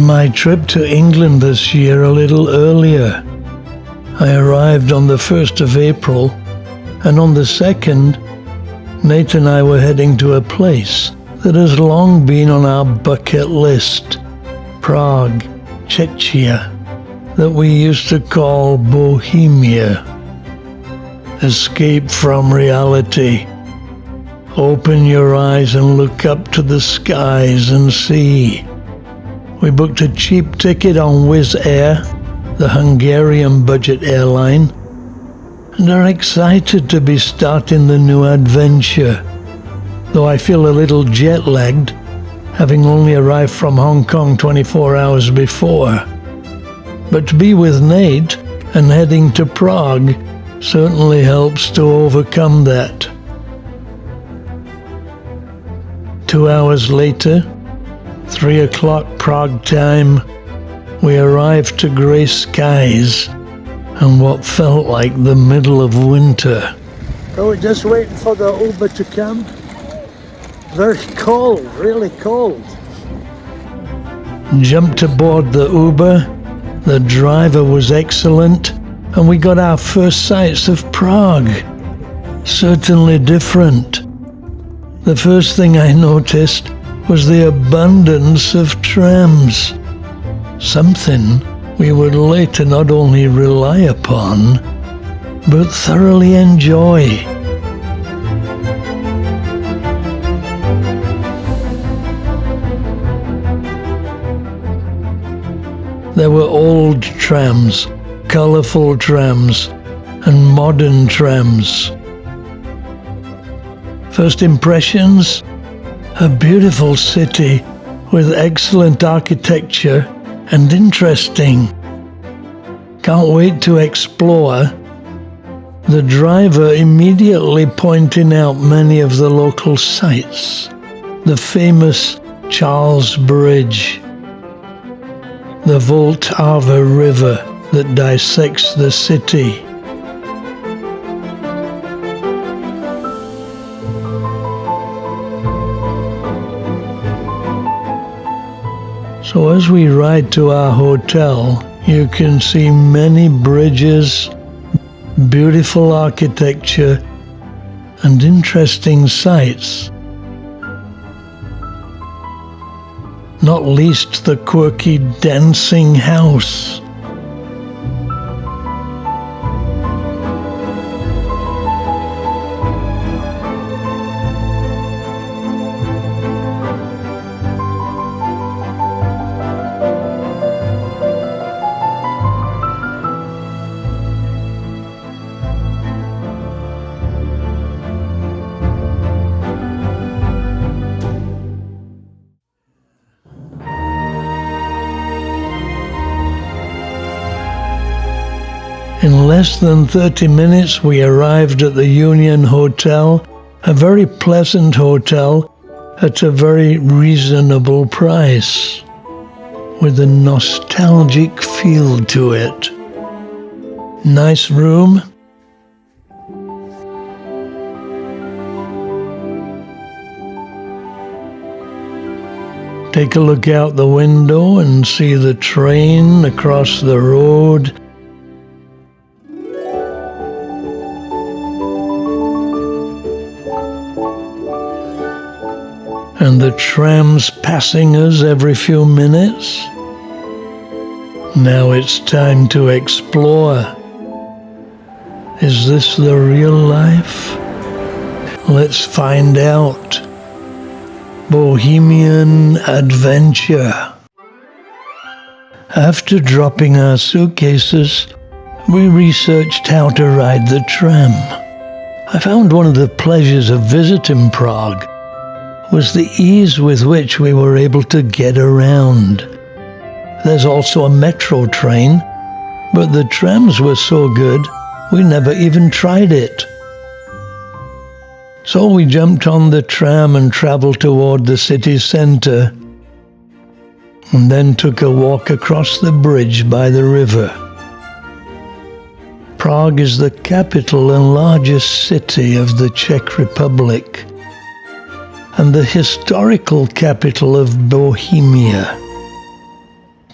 my trip to England this year a little earlier. I arrived on the 1st of April, and on the 2nd, Nate and I were heading to a place that has long been on our bucket list, Prague, Czechia, that we used to call Bohemia. Escape from reality. Open your eyes and look up to the skies and see. We booked a cheap ticket on Wizz Air, the Hungarian budget airline, and are excited to be starting the new adventure, though I feel a little jet-lagged, having only arrived from Hong Kong 24 hours before. But to be with Nate and heading to Prague certainly helps to overcome that. 2 hours later, 3 o'clock Prague time, we arrived to grey skies and what felt like the middle of winter. So we're just waiting for the Uber to come. Very cold, really cold. Jumped aboard the Uber, the driver was excellent, and we got our first sights of Prague. Certainly different. The first thing I noticed was the abundance of trams. Something we would later not only rely upon, but thoroughly enjoy. There were old trams, colourful trams, and modern trams. First impressions? A beautiful city with excellent architecture and interesting. Can't wait to explore. The driver immediately pointing out many of the local sights. The famous Charles Bridge, the Vltava River that dissects the city. So as we ride to our hotel, you can see many bridges, beautiful architecture, and interesting sights. Not least the quirky dancing house. In less than 30 minutes we arrived at the Union Hotel, a very pleasant hotel at a very reasonable price, with a nostalgic feel to it. Nice room. Take a look out the window and see the train across the road. And the trams passing us every few minutes. Now it's time to explore. Is this the real life? Let's find out. Bohemian adventure. After dropping our suitcases, we researched how to ride the tram. I found one of the pleasures of visiting Prague was the ease with which we were able to get around. There's also a metro train, but the trams were so good, we never even tried it. So we jumped on the tram and travelled toward the city centre, and then took a walk across the bridge by the river. Prague is the capital and largest city of the Czech Republic, and the historical capital of Bohemia.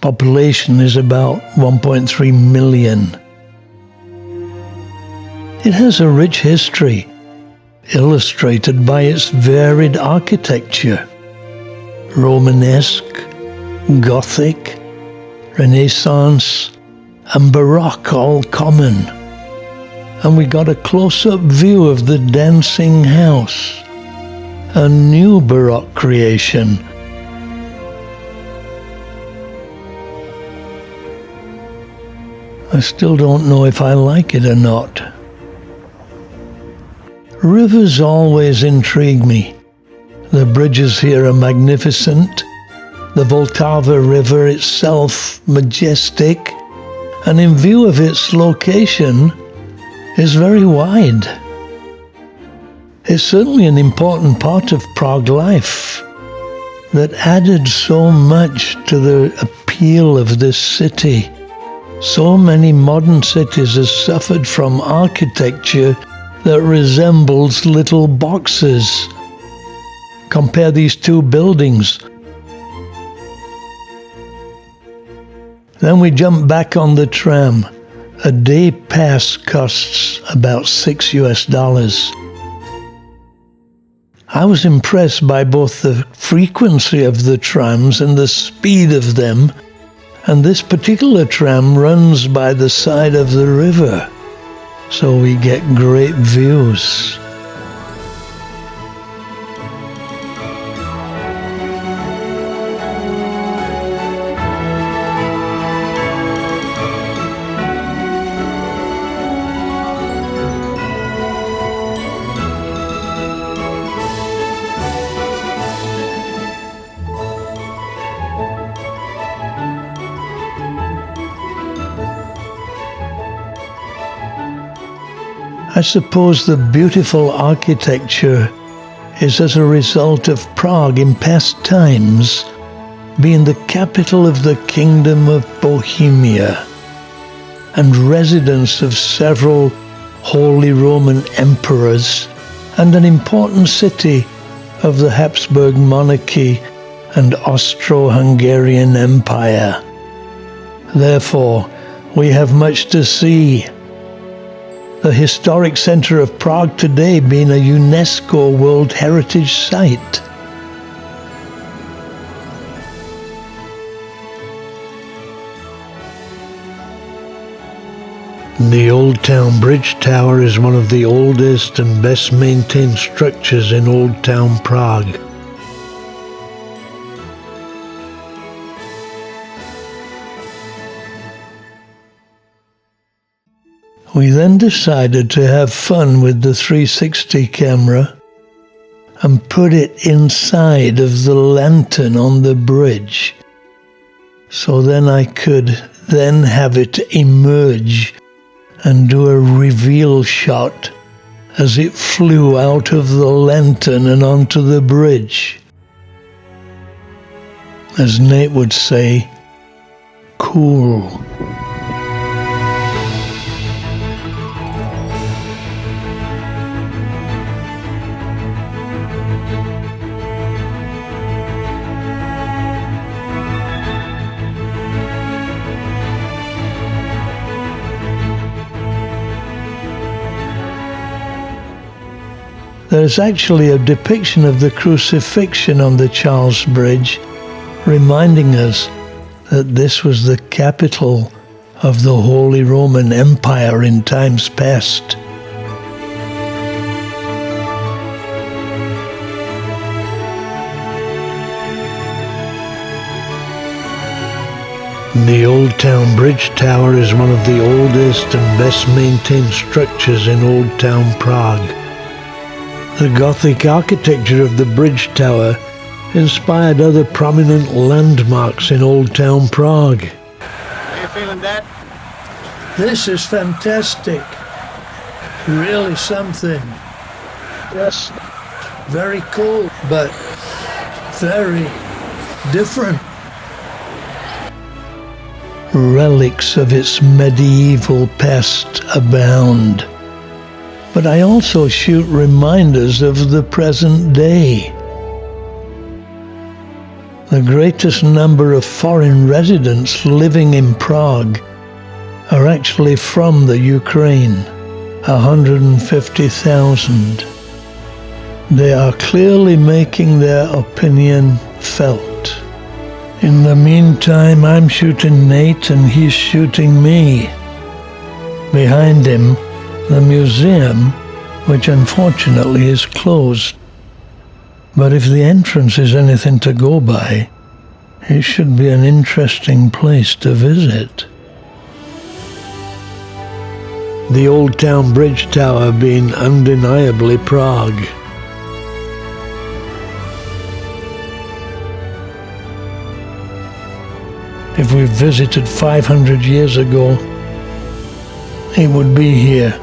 Population is about 1.3 million. It has a rich history, illustrated by its varied architecture. Romanesque, Gothic, Renaissance, and Baroque all common. And we got a close-up view of the dancing house, a new Baroque creation. I still don't know if I like it or not. Rivers always intrigue me. The bridges here are magnificent, the Vltava River itself majestic, and in view of its location, is very wide. It's certainly an important part of Prague life that added so much to the appeal of this city. So many modern cities have suffered from architecture that resembles little boxes. Compare these two buildings. Then we jump back on the tram. A day pass costs about $6. I was impressed by both the frequency of the trams and the speed of them, and this particular tram runs by the side of the river, so we get great views. I suppose the beautiful architecture is as a result of Prague in past times being the capital of the Kingdom of Bohemia and residence of several Holy Roman emperors and an important city of the Habsburg monarchy and Austro-Hungarian Empire. Therefore, we have much to see. The historic center of Prague today being a UNESCO World Heritage Site. The Old Town Bridge Tower is one of the oldest and best maintained structures in Old Town Prague. We then decided to have fun with the 360 camera and put it inside of the lantern on the bridge. So then I could then have it emerge and do a reveal shot as it flew out of the lantern and onto the bridge. As Nate would say, cool. There is actually a depiction of the crucifixion on the Charles Bridge, reminding us that this was the capital of the Holy Roman Empire in times past. The Old Town Bridge Tower is one of the oldest and best maintained structures in Old Town Prague. The Gothic architecture of the bridge tower inspired other prominent landmarks in Old Town Prague. How you feeling, Dad? This is fantastic. Really something. Yes. Very cool, but very different. Relics of its medieval past abound. But I also shoot reminders of the present day. The greatest number of foreign residents living in Prague are actually from the Ukraine, 150,000. They are clearly making their opinion felt. In the meantime, I'm shooting Nate and he's shooting me. Behind him, the museum, which unfortunately is closed. But if the entrance is anything to go by, it should be an interesting place to visit. The Old Town Bridge Tower being undeniably Prague. If we visited 500 years ago, it would be here.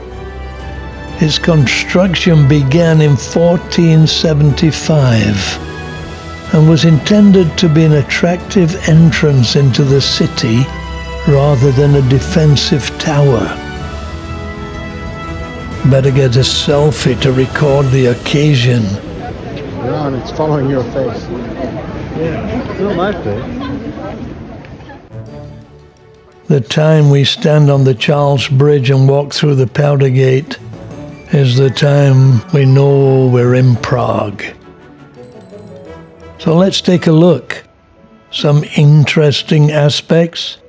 Its construction began in 1475 and was intended to be an attractive entrance into the city rather than a defensive tower. Better get a selfie to record the occasion. Ron, it's following your face. Yeah, it's not my face. The time we stand on the Charles Bridge and walk through the Powder Gate is the time we know we're in Prague. So let's take a look. Some interesting aspects.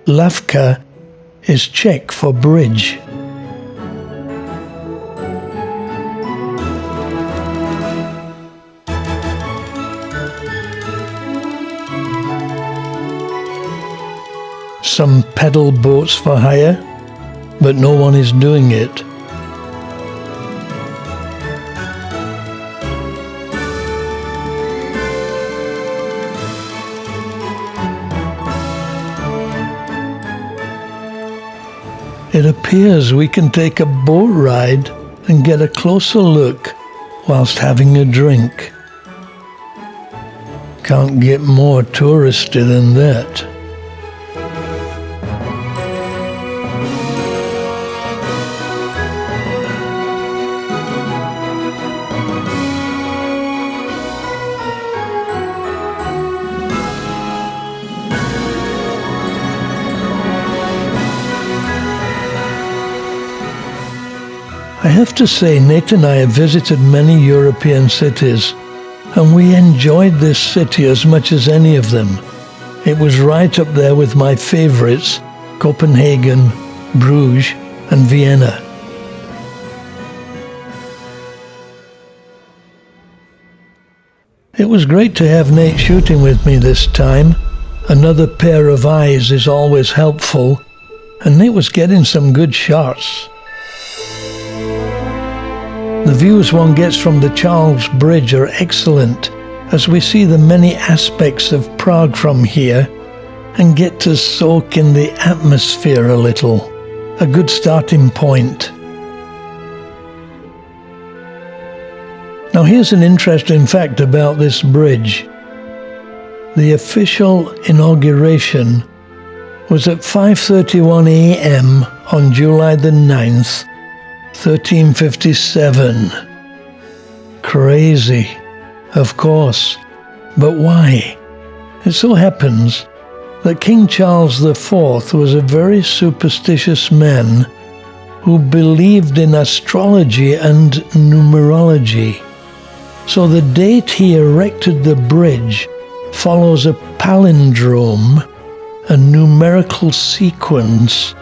Vltava is Czech for bridge. Some pedal boats for hire, but no one is doing it. It appears we can take a boat ride and get a closer look whilst having a drink. Can't get more touristy than that. I have to say, Nate and I have visited many European cities, and we enjoyed this city as much as any of them. It was right up there with my favorites, Copenhagen, Bruges, and Vienna. It was great to have Nate shooting with me this time. Another pair of eyes is always helpful, and Nate was getting some good shots. The views one gets from the Charles Bridge are excellent, as we see the many aspects of Prague from here and get to soak in the atmosphere a little. A good starting point. Now here's an interesting fact about this bridge. The official inauguration was at 5:31 a.m. on July the 9th, 1357. Crazy, of course, but why? It so happens that King Charles IV was a very superstitious man who believed in astrology and numerology. So the date he erected the bridge follows a palindrome, a numerical sequence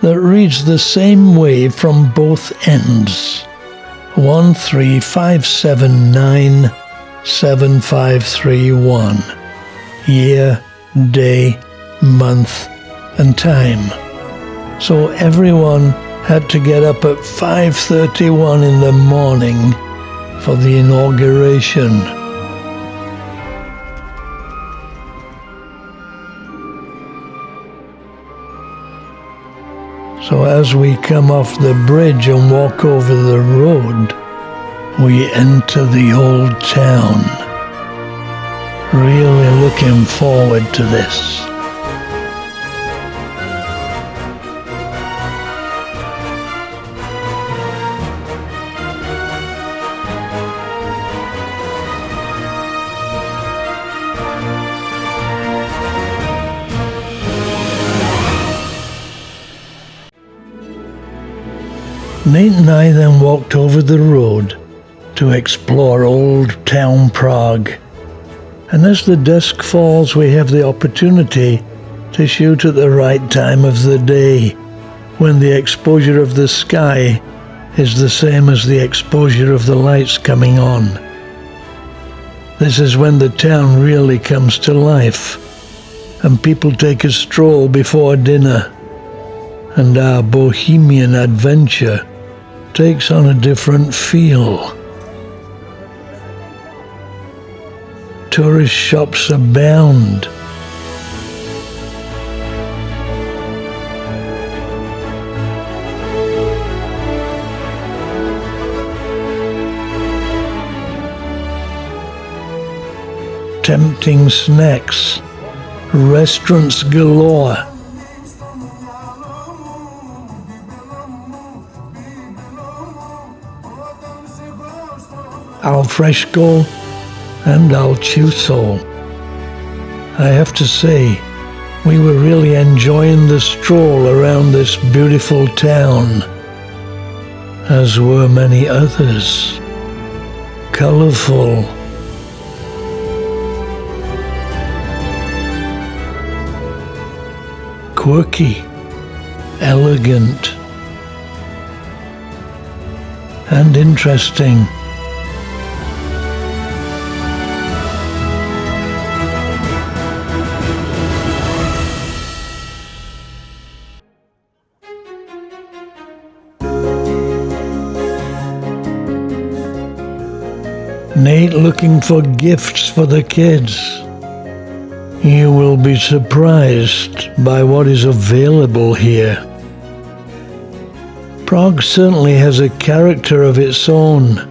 that reads the same way from both ends. 135797531. Year, day, month, and time. So everyone had to get up at 5:31 in the morning for the inauguration. So as we come off the bridge and walk over the road, we enter the old town. Really looking forward to this. Nate and I then walked over the road to explore Old Town Prague. And as the dusk falls, we have the opportunity to shoot at the right time of the day, when the exposure of the sky is the same as the exposure of the lights coming on. This is when the town really comes to life, and people take a stroll before dinner, and our Bohemian adventure takes on a different feel. Tourist shops abound. Tempting snacks, restaurants galore. Al fresco and al chiuso. I have to say, we were really enjoying the stroll around this beautiful town, as were many others. Colorful, quirky, elegant, and interesting. Nate looking for gifts for the kids. You will be surprised by what is available here. Prague certainly has a character of its own.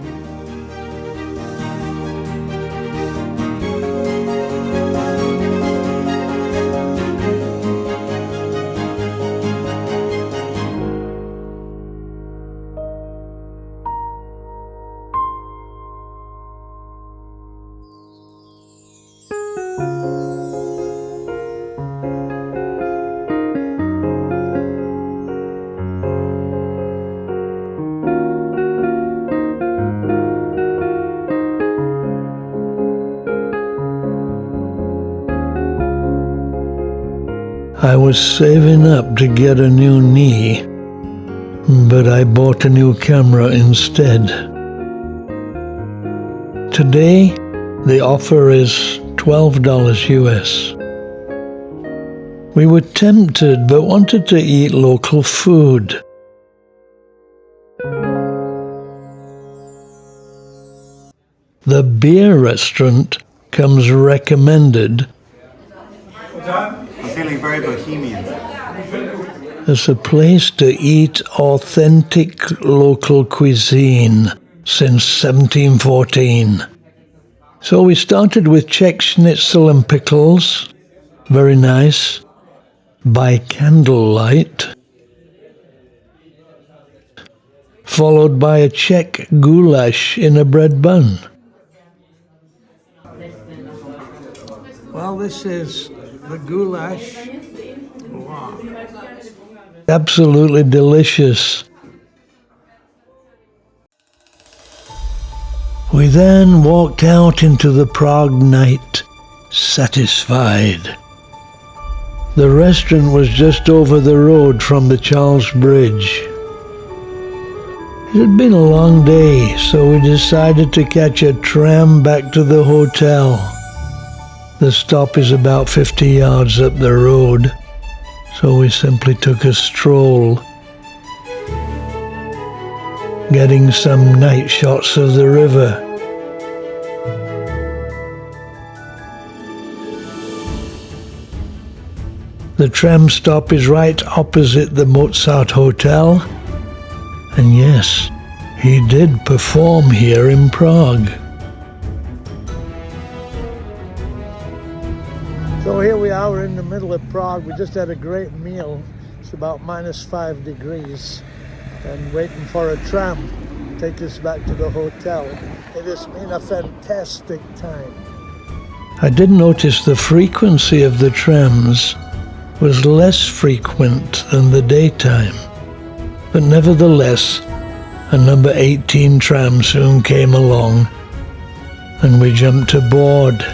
I was saving up to get a new knee, but I bought a new camera instead. Today, the offer is $12 US. We were tempted but wanted to eat local food. The beer restaurant comes recommended I'm feeling very Bohemian. as a place to eat authentic local cuisine since 1714. So we started with Czech schnitzel and pickles, very nice, by candlelight, followed by a Czech goulash in a bread bun. Well, this is the goulash. Wow. Absolutely delicious. We then walked out into the Prague night, satisfied. The restaurant was just over the road from the Charles Bridge. It had been a long day, so we decided to catch a tram back to the hotel. The stop is about 50 yards up the road, so we simply took a stroll, getting some night shots of the river. The tram stop is right opposite the Mozart Hotel, and yes, he did perform here in Prague. So here we are, we're in the middle of Prague. We just had a great meal. It's about -5 degrees, and waiting for a tram to take us back to the hotel. It has been a fantastic time. I did notice the frequency of the trams was less frequent than the daytime, but nevertheless, A number 18 tram soon came along, and we jumped aboard.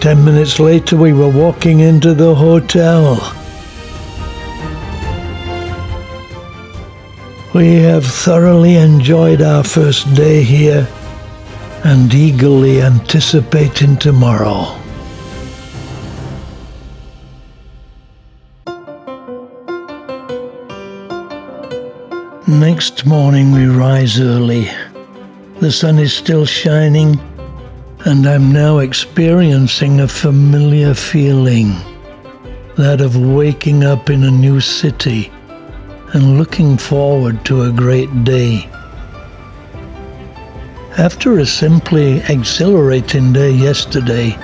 Ten minutes later, we were walking into the hotel. We have thoroughly enjoyed our first day here and eagerly anticipating tomorrow. Next morning we rise early. The sun is still shining, and I'm now experiencing a familiar feeling, that of waking up in a new city and looking forward to a great day. After a simply exhilarating day yesterday,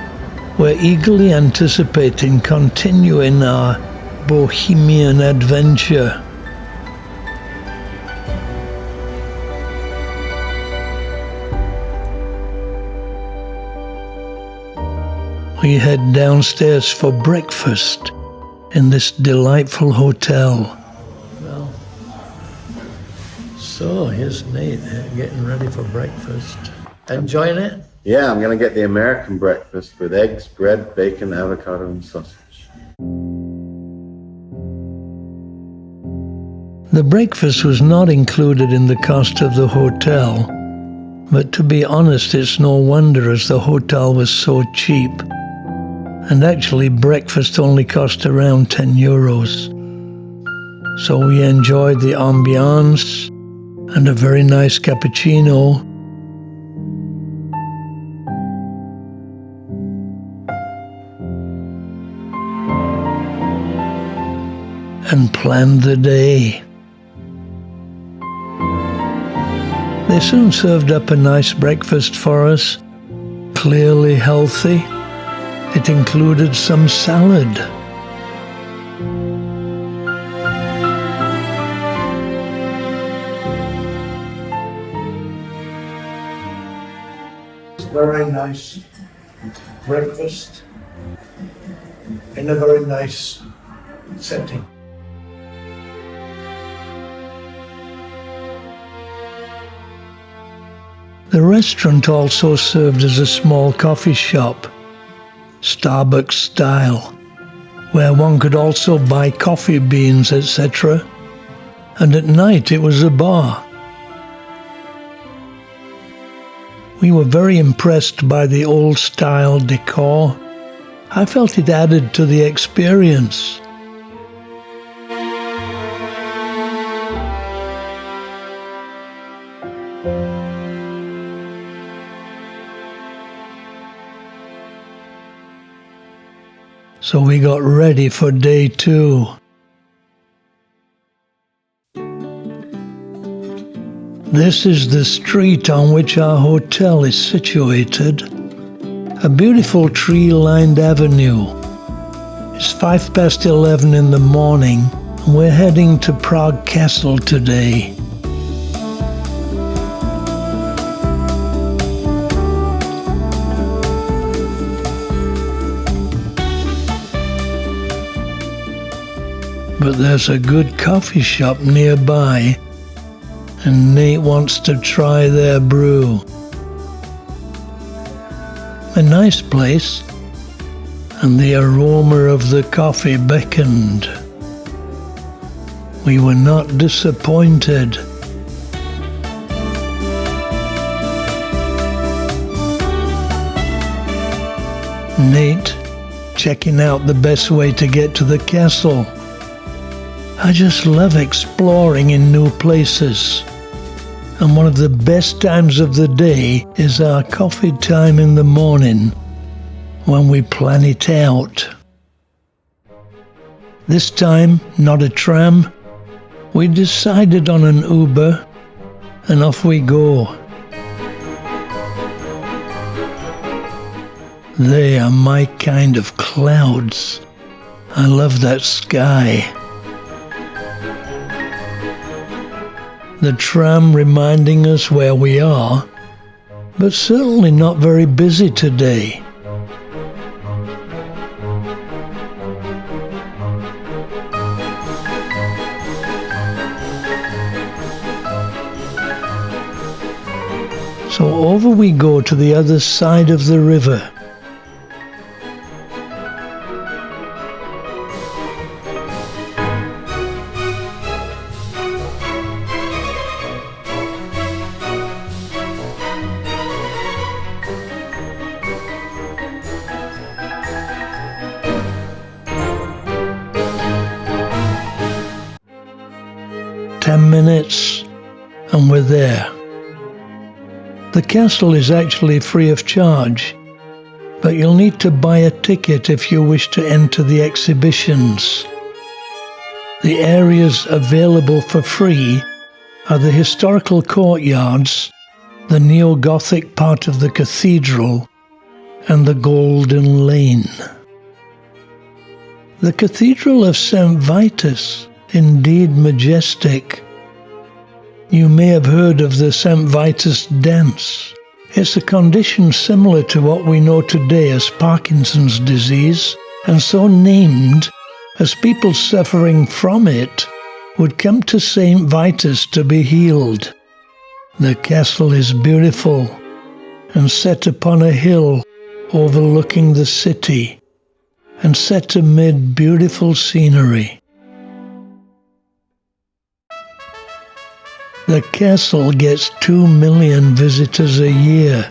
we're eagerly anticipating continuing our Bohemian adventure. We head downstairs for breakfast in this delightful hotel. Well, so here's Nate getting ready for breakfast. Enjoying it? Yeah, I'm going to get the American breakfast with eggs, bread, bacon, avocado, and sausage. The breakfast was not included in the cost of the hotel, but to be honest, it's no wonder, as the hotel was so cheap. And actually, breakfast only cost around €10. So we enjoyed the ambiance and a very nice cappuccino. And planned the day. They soon served up a nice breakfast for us, clearly healthy. It included some salad. Very nice breakfast in a very nice setting. The restaurant also served as a small coffee shop, Starbucks style, where one could also buy coffee beans, etc. And at night it was a bar. We were very impressed by the old-style decor. I felt it added to the experience. So we got ready for day 2. This is the street on which our hotel is situated. A beautiful tree-lined avenue. It's 11:05 in the morning, and we're heading to Prague Castle today. But there's a good coffee shop nearby, and Nate wants to try their brew. A nice place, and the aroma of the coffee beckoned. We were not disappointed. Nate checking out the best way to get to the castle. I just love exploring in new places. And one of the best times of the day is our coffee time in the morning, when we plan it out. This time, not a tram. We decided on an Uber, and off we go. They are my kind of clouds. I love that sky. The tram reminding us where we are, but certainly not very busy today. So over we go to the other side of the river. "10 minutes and we're there." The castle is actually free of charge, but you'll need to buy a ticket if you wish to enter the exhibitions. The areas available for free are the historical courtyards, the neo-Gothic part of the cathedral, and the Golden Lane. The Cathedral of St. Vitus, indeed majestic. You may have heard of the St. Vitus dance. It's a condition similar to what we know today as Parkinson's disease, and so named as people suffering from it would come to St. Vitus to be healed. The castle is beautiful and set upon a hill overlooking the city and set amid beautiful scenery. The castle gets 2 million visitors a year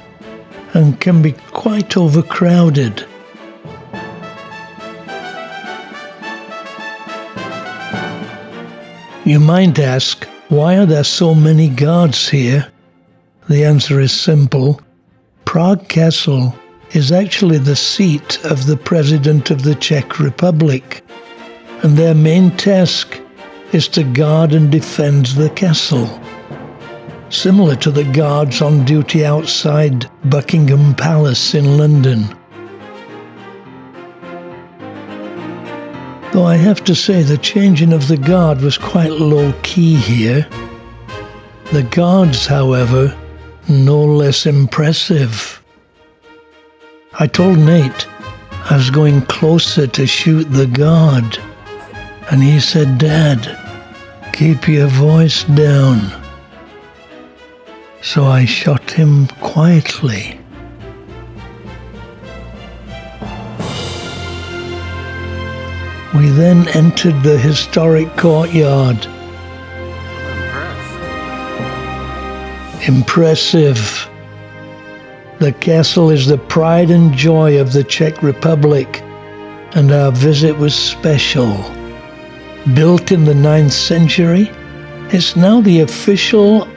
and can be quite overcrowded. You might ask, why are there so many guards here? The answer is simple. Prague Castle is actually the seat of the President of the Czech Republic, and their main task is to guard and defend the castle, similar to the guards on duty outside Buckingham Palace in London. Though I have to say the changing of the guard was quite low-key here. The guards, however, no less impressive. I told Nate I was going closer to shoot the guard, and he said, "Dad, keep your voice down." So I shot him quietly. We then entered the historic courtyard. Impressive. The castle is the pride and joy of the Czech Republic, and our visit was special. Built in the 9th century, it's now the official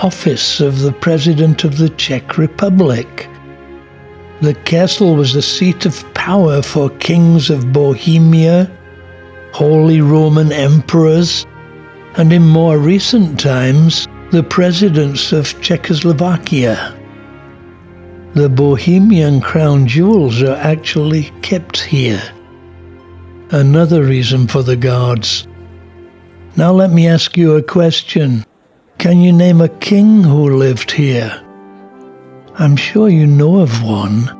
office of the President of the Czech Republic. The castle was the seat of power for kings of Bohemia, Holy Roman emperors, and in more recent times, the presidents of Czechoslovakia. The Bohemian crown jewels are actually kept here. Another reason for the guards. Now let me ask you a question. Can you name a king who lived here? I'm sure you know of one,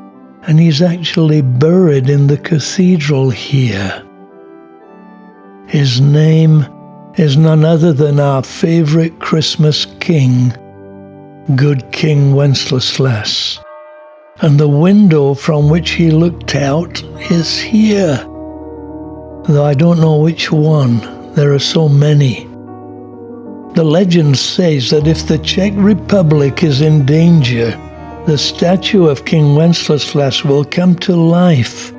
and he's actually buried in the cathedral here. His name is none other than our favorite Christmas king, good King Wenceslas. And the window from which he looked out is here. Though I don't know which one, there are so many. The legend says that if the Czech Republic is in danger, the statue of King Wenceslas will come to life,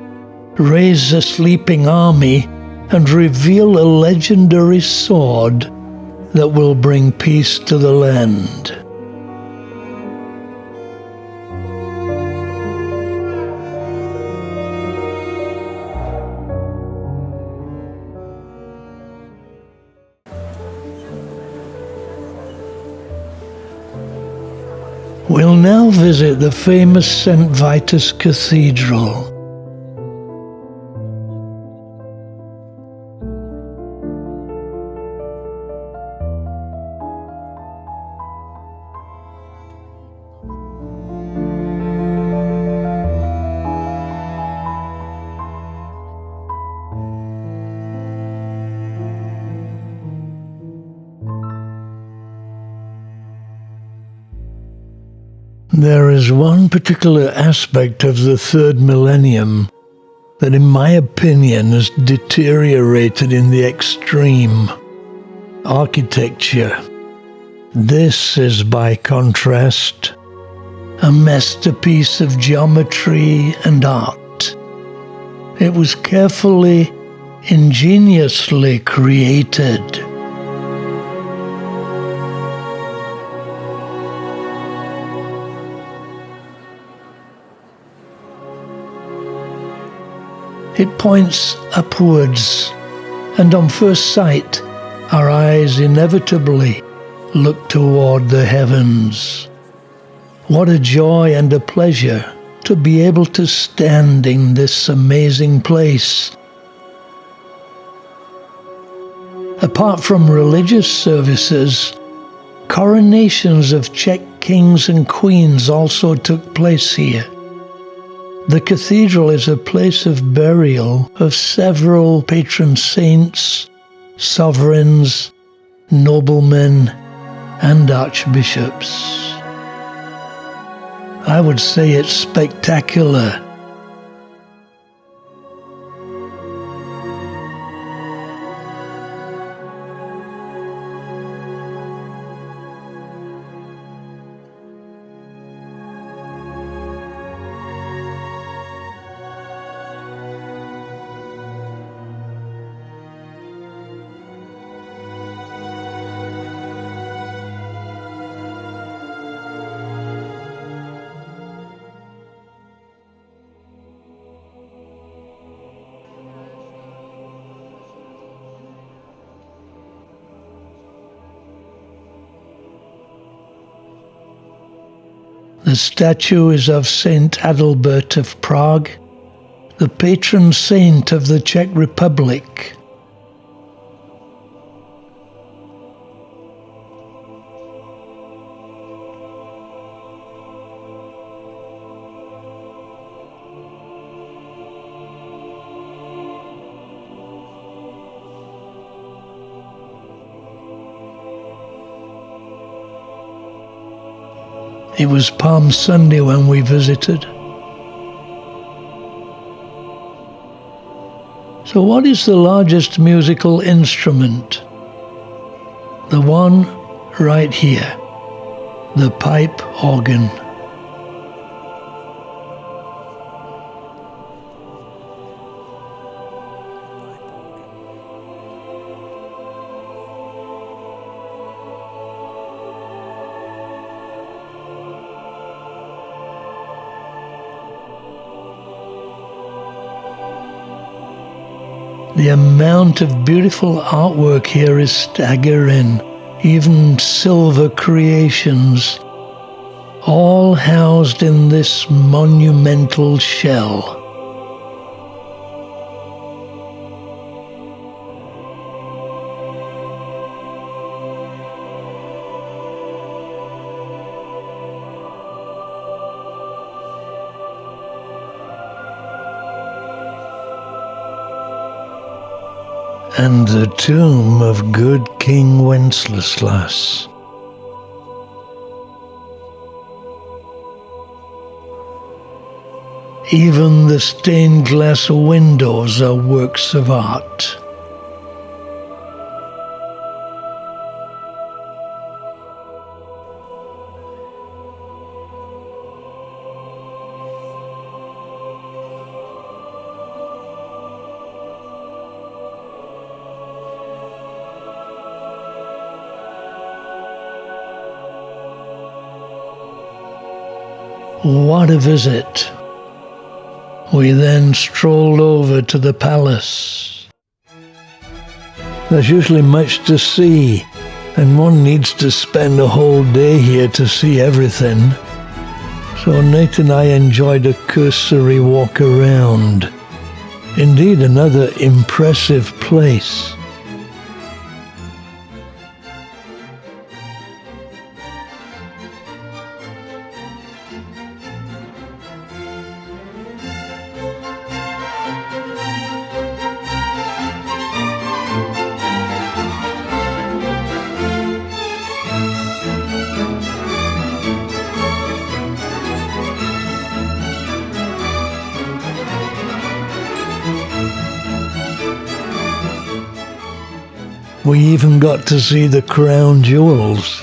raise a sleeping army, and reveal a legendary sword that will bring peace to the land. We'll now visit the famous St. Vitus Cathedral. There is one particular aspect of the third millennium that, in my opinion, has deteriorated in the extreme: architecture. This is, by contrast, a masterpiece of geometry and art. It was carefully, ingeniously created. It points upwards, and on first sight, our eyes inevitably look toward the heavens. What a joy and a pleasure to be able to stand in this amazing place. Apart from religious services, coronations of Czech kings and queens also took place here. The cathedral is a place of burial of several patron saints, sovereigns, noblemen, and archbishops. I would say it's spectacular. The statue is of Saint Adalbert of Prague, the patron saint of the Czech Republic. It was Palm Sunday when we visited. So what is the largest musical instrument? The one right here, the pipe organ. The amount of beautiful artwork here is staggering, even silver creations, all housed in this monumental shell. And the tomb of good King Wenceslas. Even the stained glass windows are works of art. What a visit! We then strolled over to the palace. There's usually much to see, and one needs to spend a whole day here to see everything. So Nate and I enjoyed a cursory walk around. Indeed, another impressive place. We even got to see the crown jewels.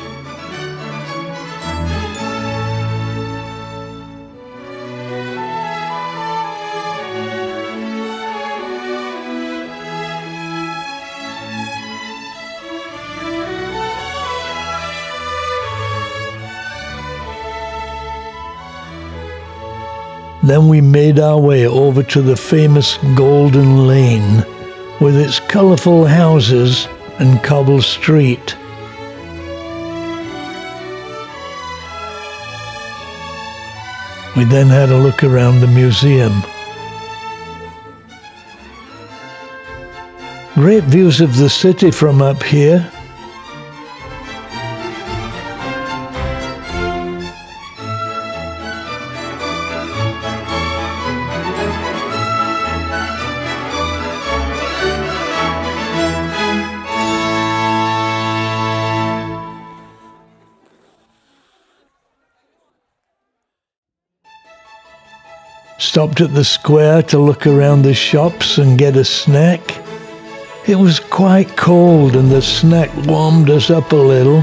Then we made our way over to the famous Golden Lane, with its colourful houses and cobble street. We then had a look around the museum. Great views of the city from up here. Stopped at the square to look around the shops and get a snack. It was quite cold and the snack warmed us up a little.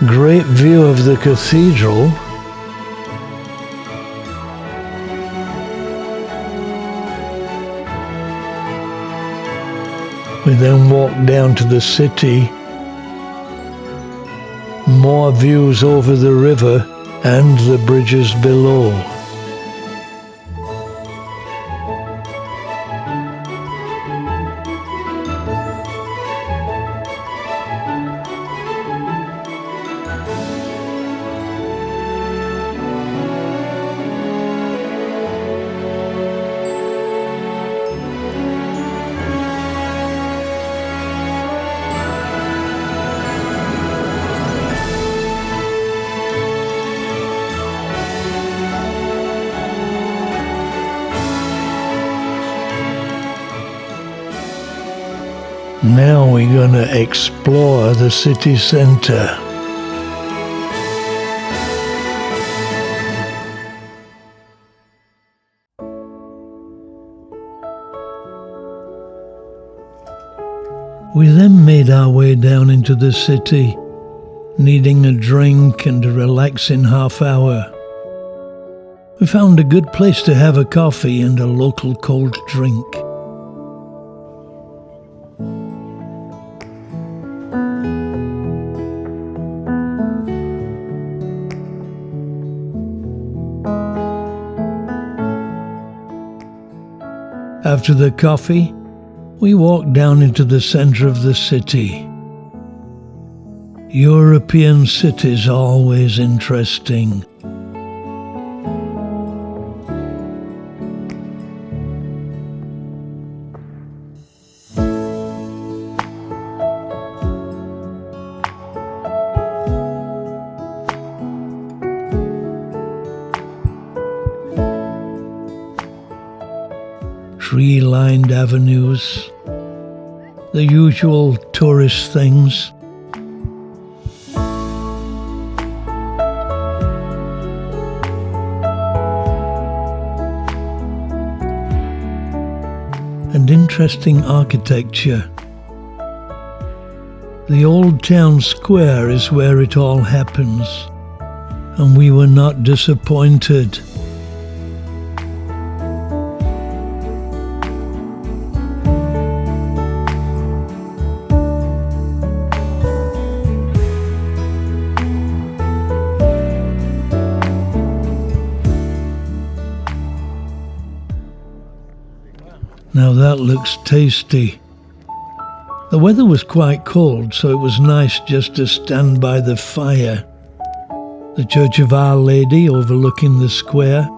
Great view of the cathedral. We then walked down to the city. More views over the river and the bridges below. Now we're going to explore the city centre. We then made our way down into the city, needing a drink and a relaxing half hour. We found a good place to have a coffee and a local cold drink. After the coffee, we walked down into the centre of the city. European cities always interesting. Tree-lined avenues, the usual tourist things. And interesting architecture. The old town square is where it all happens, and we were not disappointed. Now that looks tasty. The weather was quite cold, so it was nice just to stand by the fire. the Church of Our Lady overlooking the square,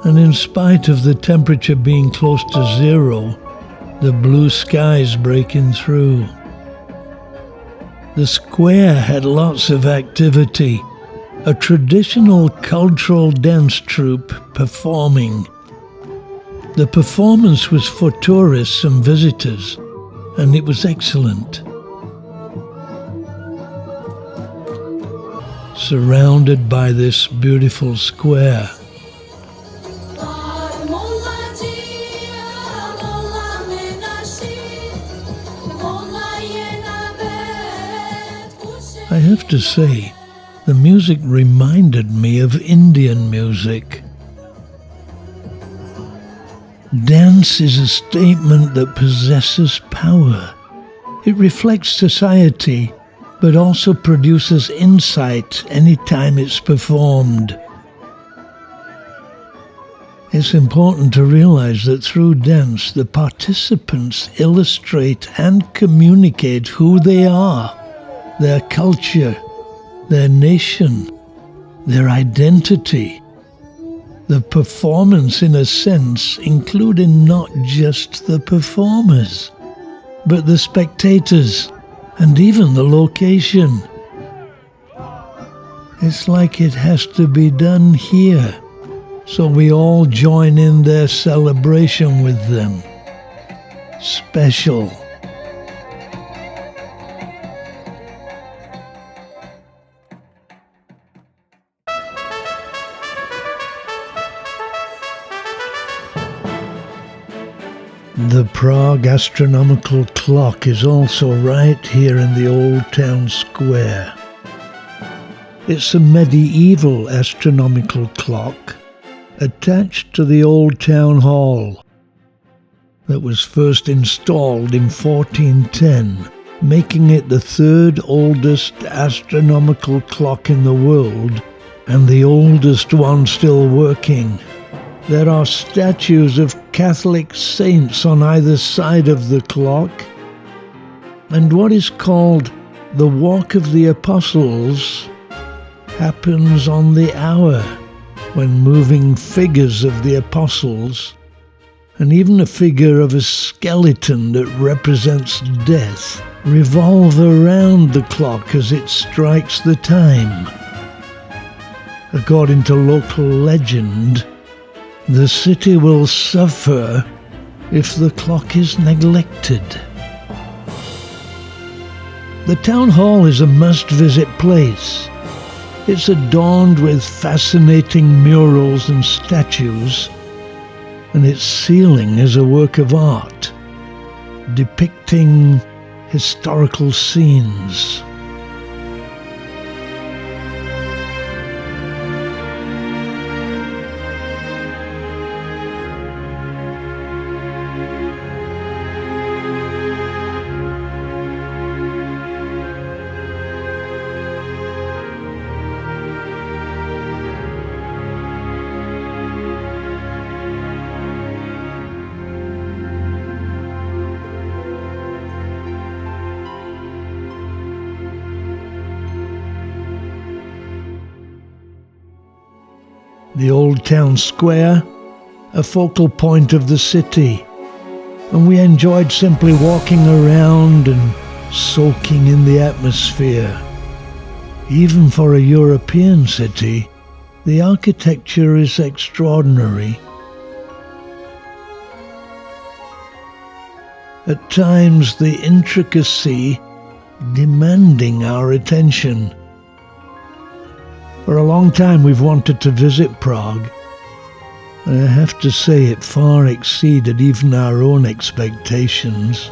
and in spite of the temperature being close to zero, the blue skies breaking through. The square had lots of activity, a traditional cultural dance troupe performing. The performance was for tourists and visitors, and it was excellent. Surrounded by this beautiful square. I have to say, the music reminded me of Indian music. Dance is a statement that possesses power. It reflects society, but also produces insight anytime it's performed. It's important to realize that through dance, the participants illustrate and communicate who they are, their culture, their nation, their identity. The performance, in a sense, including not just the performers, but the spectators, and even the location. It's like it has to be done here, so we all join in their celebration with them. Special. The Prague Astronomical Clock is also right here in the Old Town Square. It's a medieval astronomical clock attached to the Old Town Hall that was first installed in 1410, making it the third oldest astronomical clock in the world and the oldest one still working. There are statues of Catholic saints on either side of the clock, and what is called the Walk of the Apostles happens on the hour, when moving figures of the apostles, and even a figure of a skeleton that represents death, revolve around the clock as it strikes the time. According to local legend, the city will suffer if the clock is neglected. The town hall is a must-visit place. It's adorned with fascinating murals and statues, and its ceiling is a work of art, depicting historical scenes. The Old Town Square, a focal point of the city, and we enjoyed simply walking around and soaking in the atmosphere. Even for a European city, the architecture is extraordinary. At times, the intricacy demanding our attention. For a long time we've wanted to visit Prague. I have to say it far exceeded even our own expectations.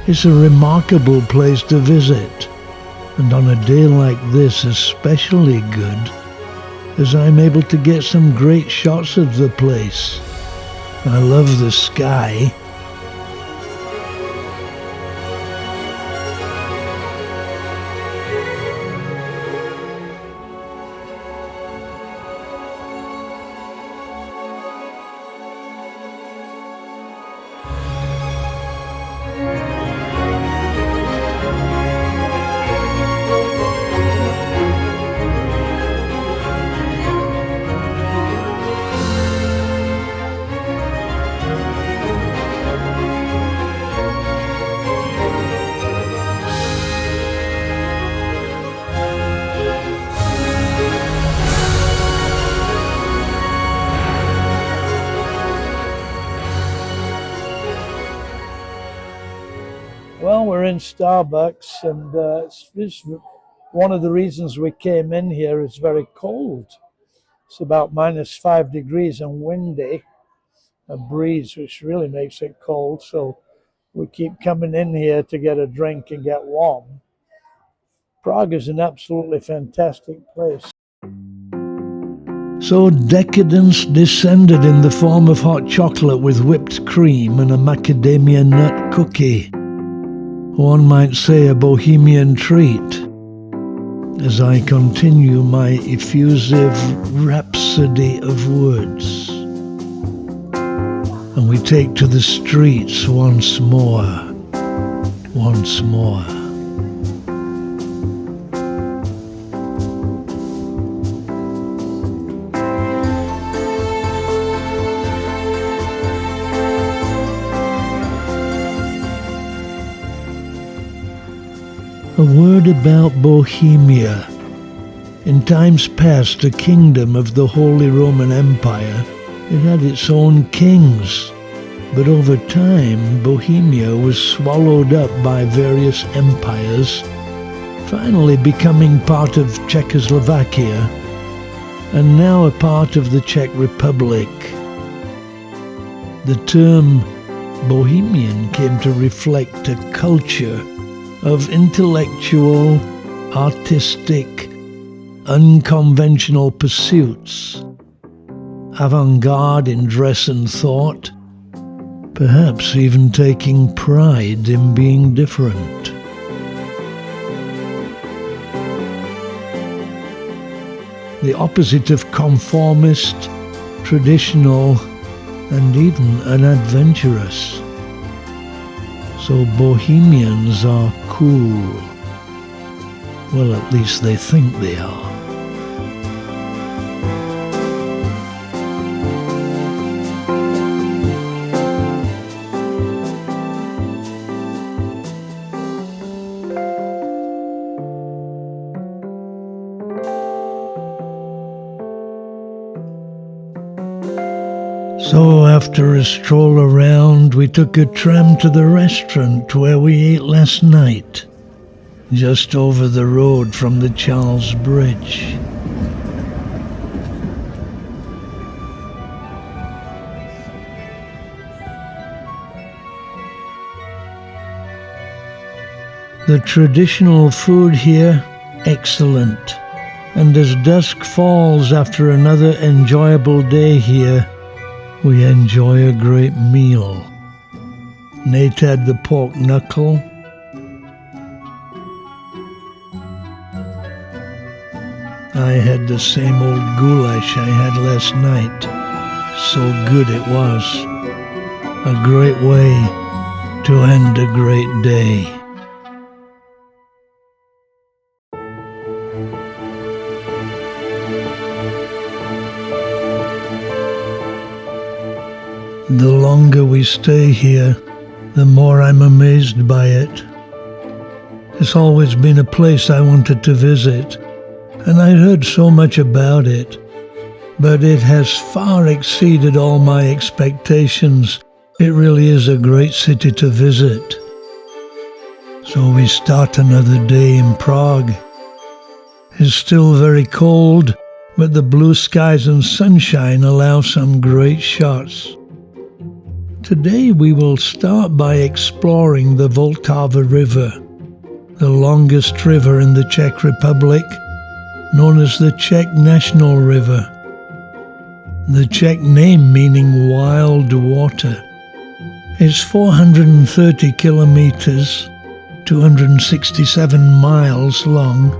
It's a remarkable place to visit, and on a day like this especially good, as I'm able to get some great shots of the place. I love the sky. in Starbucks, and it's one of the reasons we came in here. It's very cold. It's about -5 degrees and windy, a breeze, which really makes it cold. So we keep coming in here to get a drink and get warm. Prague is an absolutely fantastic place. So decadence descended in the form of hot chocolate with whipped cream and a macadamia nut cookie. One might say a Bohemian treat. As I continue my effusive rhapsody of words. And we take to the streets once more. Once more. A word about Bohemia. In times past, a kingdom of the Holy Roman Empire, it had its own kings. But over time, Bohemia was swallowed up by various empires, finally becoming part of Czechoslovakia, and now a part of the Czech Republic. The term Bohemian came to reflect a culture of intellectual, artistic, unconventional pursuits, avant-garde in dress and thought, perhaps even taking pride in being different. The opposite of conformist, traditional, and even unadventurous. So Bohemians are cool. Well, at least they think they are. So after a stroll around, we took a tram to the restaurant where we ate last night, just over the road from the Charles Bridge. The traditional food here, excellent. And as dusk falls after another enjoyable day here, we enjoy a great meal. Nate had the pork knuckle. I had the same old goulash I had last night. So good it was. A great way to end a great day. The longer we stay here, the more I'm amazed by it. It's always been a place I wanted to visit, and I'd heard so much about it, but it has far exceeded all my expectations. It really is a great city to visit. So we start another day in Prague. It's still very cold, but the blue skies and sunshine allow some great shots. Today we will start by exploring the Vltava River, the longest river in the Czech Republic, known as the Czech National River. The Czech name meaning wild water. It's 430 kilometers, 267 miles long,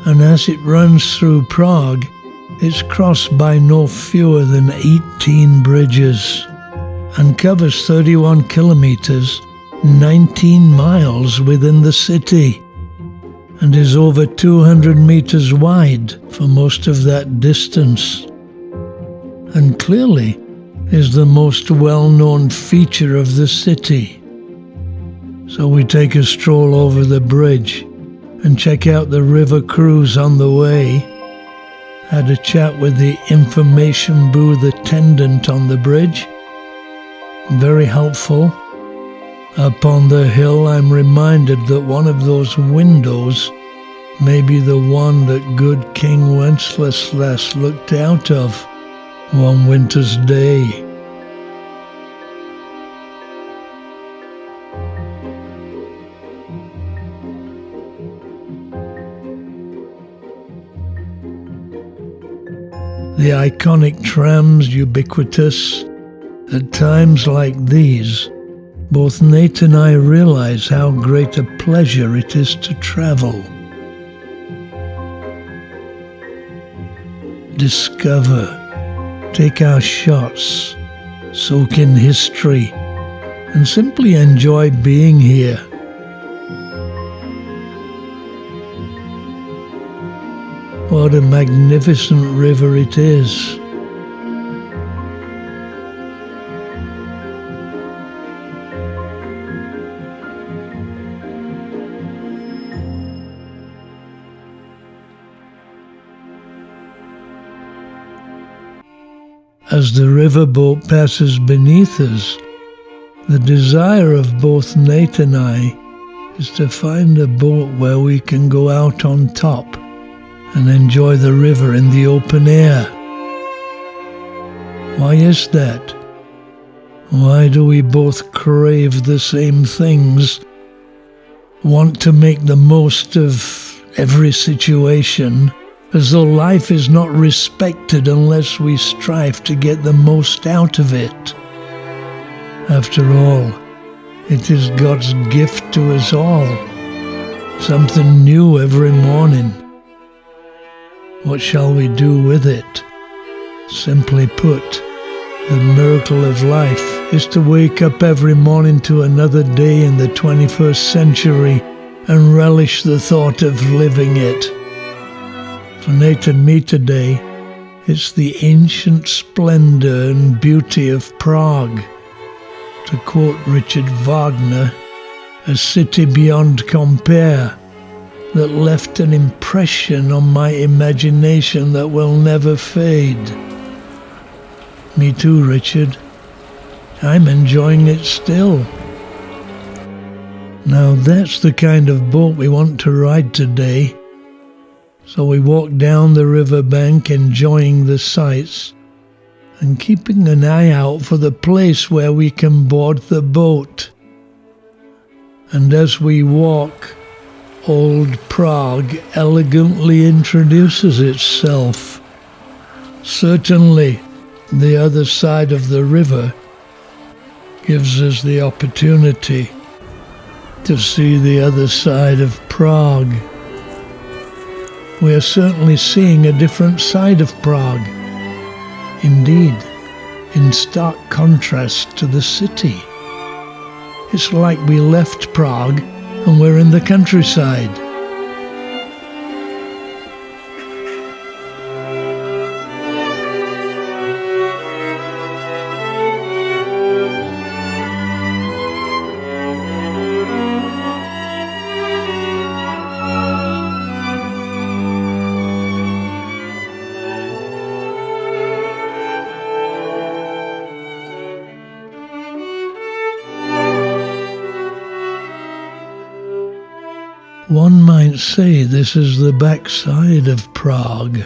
and as it runs through Prague, it's crossed by no fewer than 18 bridges and covers 31 kilometers, 19 miles within the city, and is over 200 meters wide for most of that distance, and clearly is the most well-known feature of the city. So we take a stroll over the bridge and check out the river cruise on the way. Had a chat with the information booth attendant on the bridge. Very helpful. Up on the hill, I'm reminded that one of those windows may be the one that good King Wenceslas looked out of one winter's day. The iconic trams ubiquitous. At times like these, both Nate and I realize how great a pleasure it is to travel. Discover, take our shots, soak in history, and simply enjoy being here. What a magnificent river it is. As the riverboat passes beneath us, the desire of both Nate and I is to find a boat where we can go out on top and enjoy the river in the open air. Why is that? Why do we both crave the same things, want to make the most of every situation, as though life is not respected unless we strive to get the most out of it? After all, it is God's gift to us all, something new every morning. What shall we do with it? Simply put, the miracle of life is to wake up every morning to another day in the 21st century and relish the thought of living it. For Nate and me today, it's the ancient splendor and beauty of Prague. To quote Richard Wagner, a city beyond compare, that left an impression on my imagination that will never fade. Me too, Richard. I'm enjoying it still. Now that's the kind of boat we want to ride today. So we walk down the riverbank enjoying the sights and keeping an eye out for the place where we can board the boat. And as we walk, old Prague elegantly introduces itself. Certainly, the other side of the river gives us the opportunity to see the other side of Prague. We are certainly seeing a different side of Prague. Indeed, in stark contrast to the city. It's like we left Prague and we're in the countryside. One might say this is the backside of Prague.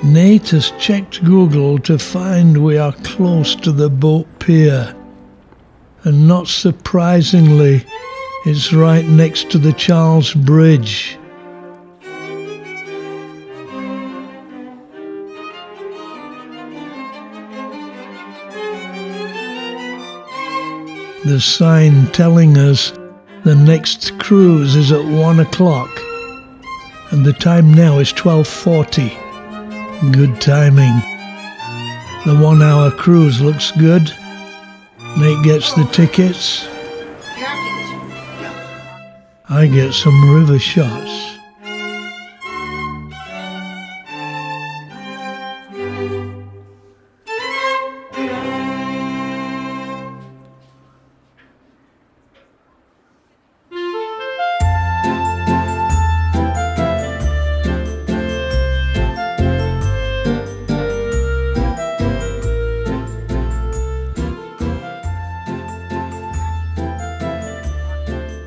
Nate has checked Google to find we are close to the boat pier, and not surprisingly, it's right next to the Charles Bridge. The sign telling us the next cruise is at 1 o'clock, and the time now is 12:40. Good timing. The 1 hour cruise looks good. Nate gets the tickets. I get some river shots.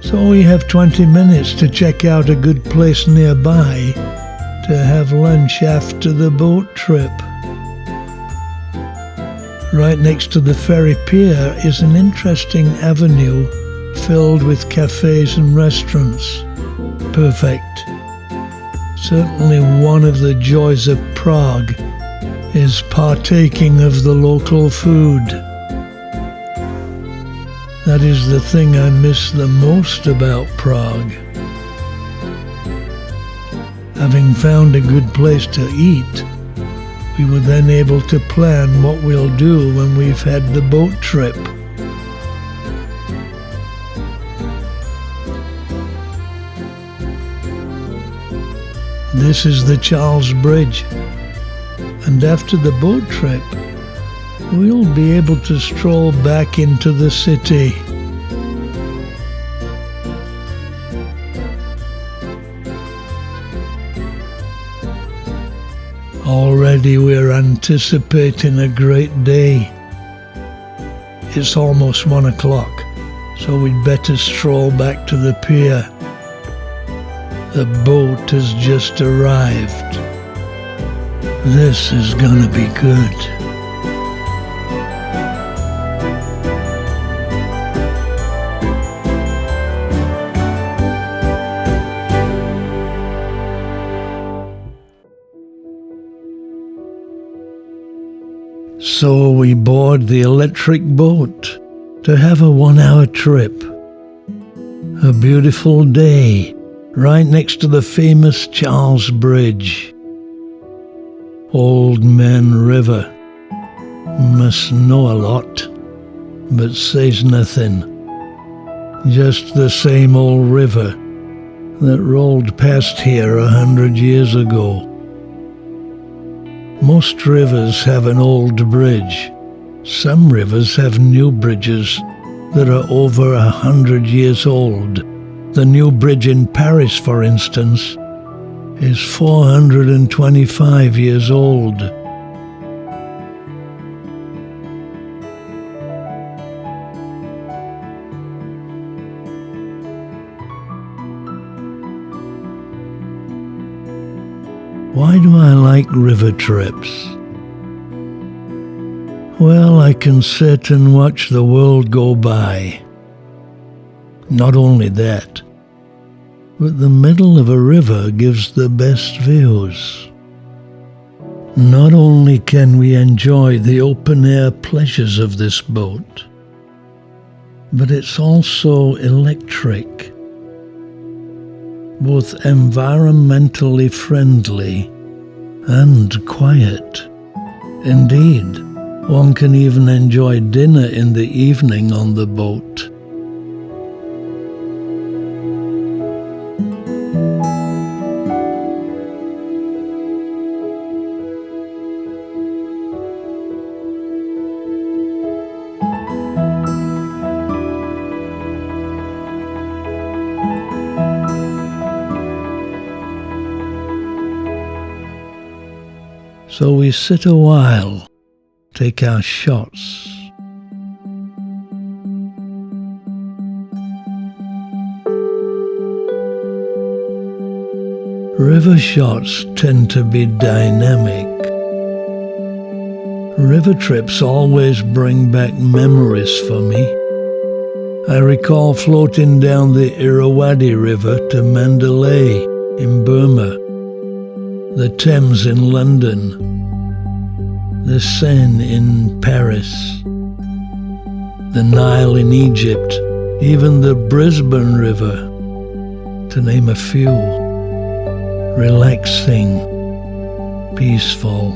So we have 20 minutes to check out a good place nearby to have lunch after the boat trip. Right next to the ferry pier is an interesting avenue filled with cafes and restaurants. Perfect. Certainly one of the joys of Prague is partaking of the local food. That is the thing I miss the most about Prague. Having found a good place to eat, we were then able to plan what we'll do when we've had the boat trip. This is the Charles Bridge, and after the boat trip, we'll be able to stroll back into the city. Already we're anticipating a great day. It's almost 1 o'clock, so we'd better stroll back to the pier. The boat has just arrived. This is gonna be good. So we board the electric boat to have a 1-hour trip. A beautiful day right next to the famous Charles Bridge. Old Man River must know a lot, but says nothing. Just the same old river that rolled past here 100 years ago. Most rivers have an old bridge. Some rivers have new bridges that are over 100 years old. The new bridge in Paris, for instance, is 425 years old. Why do I like river trips? Well, I can sit and watch the world go by. Not only that, but the middle of a river gives the best views. Not only can we enjoy the open-air pleasures of this boat, but it's also electric. Both environmentally friendly and quiet. Indeed, one can even enjoy dinner in the evening on the boat. So we sit a while, take our shots. River shots tend to be dynamic. River trips always bring back memories for me. I recall floating down the Irrawaddy River to Mandalay in Burma, the Thames in London, the Seine in Paris, the Nile in Egypt, even the Brisbane River, to name a few. Relaxing, peaceful,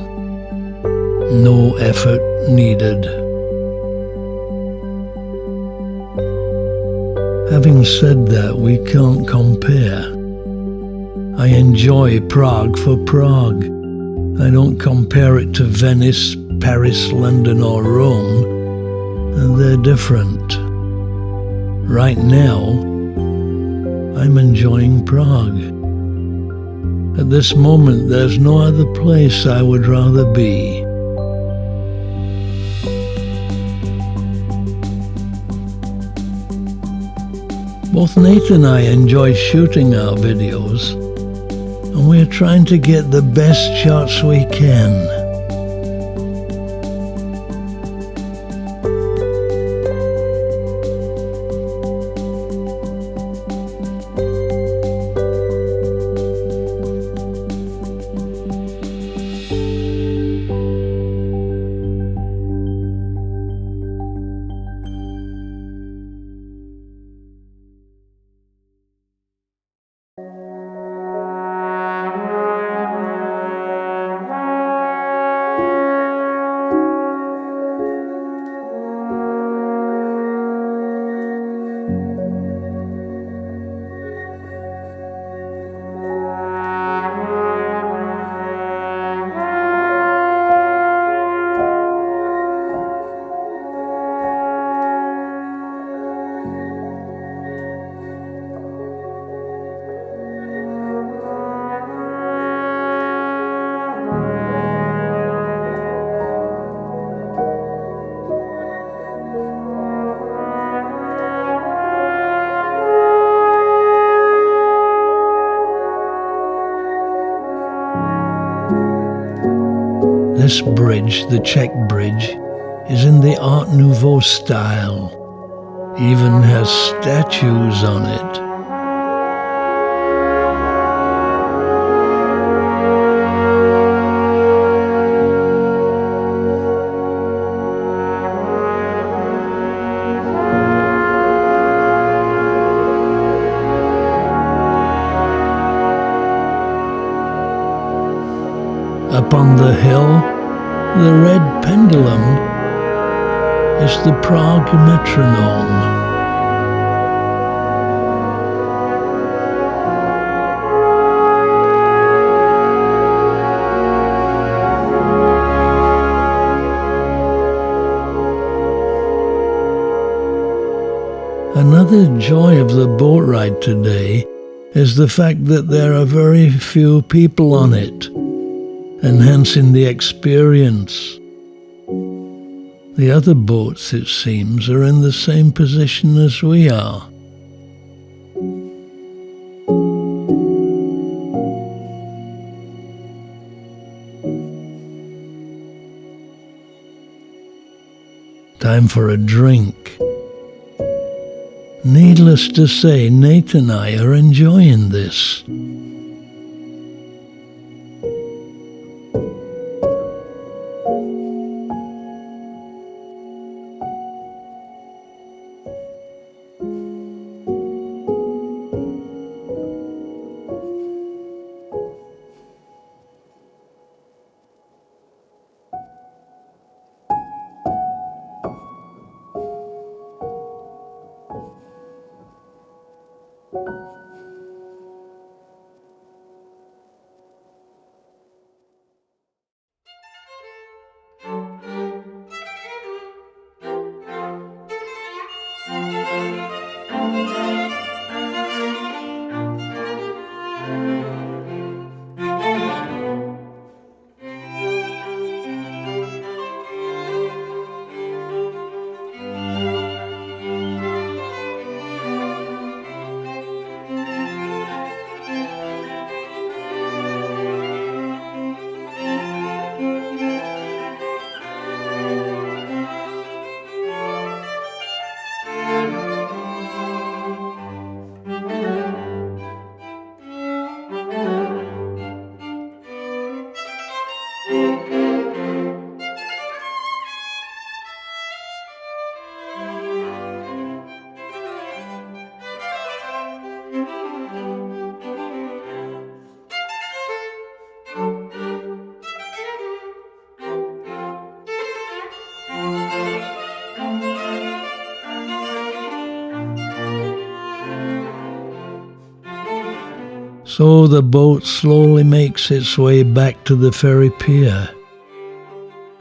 no effort needed. Having said that, we can't compare. I enjoy Prague for Prague. I don't compare it to Venice, Paris, London, or Rome. They're different. Right now, I'm enjoying Prague. At this moment, there's no other place I would rather be. Both Nate and I enjoy shooting our videos, and we're trying to get the best shots we can. This bridge, the Czech Bridge, is in the Art Nouveau style. Even has statues on it. Up on the hill, the red pendulum is the Prague metronome. Another joy of the boat ride today is the fact that there are very few people on it, enhancing the experience. The other boats, it seems, are in the same position as we are. Time for a drink. Needless to say, Nate and I are enjoying this. So the boat slowly makes its way back to the ferry pier,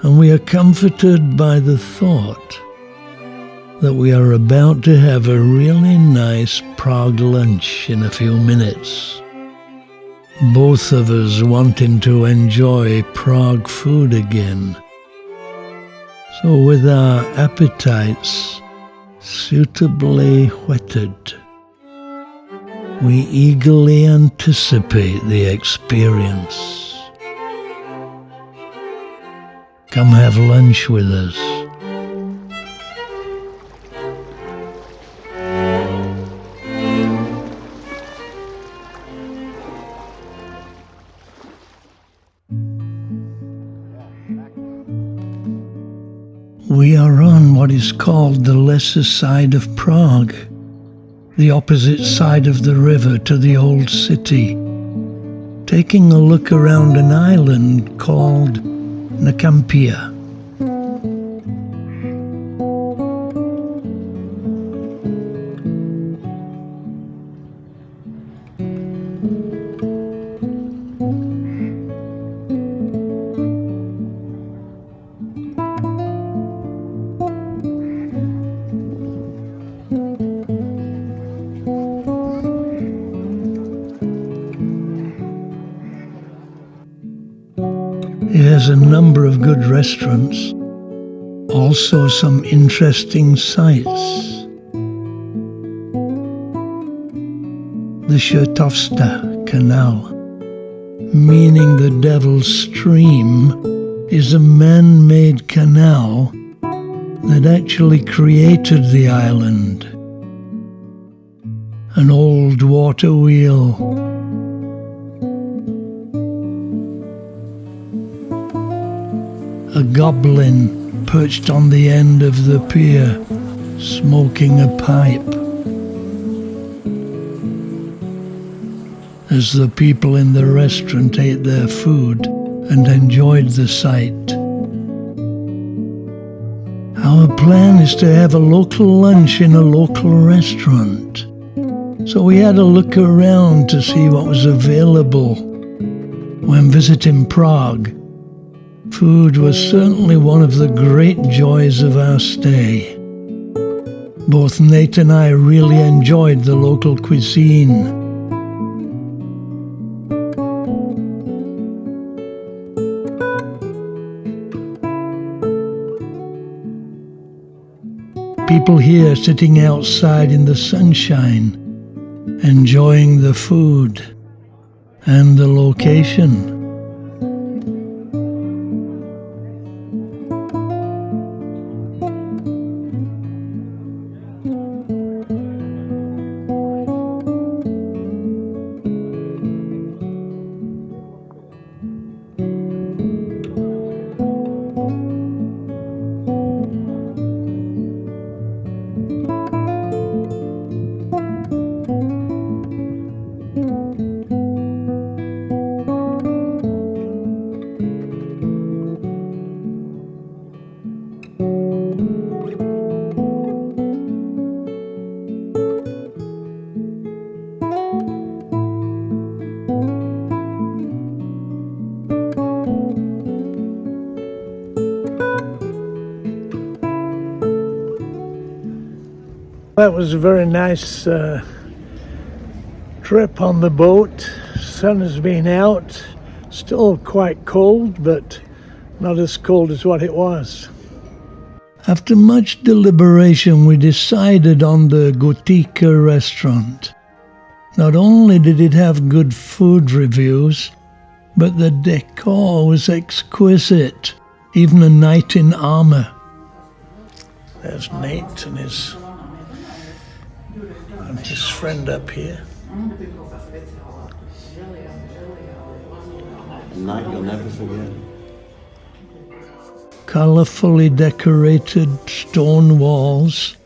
and we are comforted by the thought that we are about to have a really nice Prague lunch in a few minutes. Both of us wanting to enjoy Prague food again. So with our appetites suitably whetted, We eagerly anticipate the experience. Come have lunch with us. We are on what is called the lesser side of Prague, the opposite side of the river to the old city, taking a look around an island called Nakampia. It has a number of good restaurants, also some interesting sights. The Vltava Canal, meaning the Devil's Stream, is a man-made canal that actually created the island. An old water wheel. A goblin perched on the end of the pier, smoking a pipe. As the people in the restaurant ate their food and enjoyed the sight. Our plan is to have a local lunch in a local restaurant. So we had a look around to see what was available. When visiting Prague, food was certainly one of the great joys of our stay. Both Nate and I really enjoyed the local cuisine. People here sitting outside in the sunshine, enjoying the food and the location. That was a very nice trip on the boat. Sun has been out, still quite cold, but not as cold as what it was. After much deliberation, we decided on the Gotika restaurant. Not only did it have good food reviews, but the decor was exquisite, even a knight in armor. There's Nate and his friend up here. A night you'll never forget. Colourfully decorated stone walls.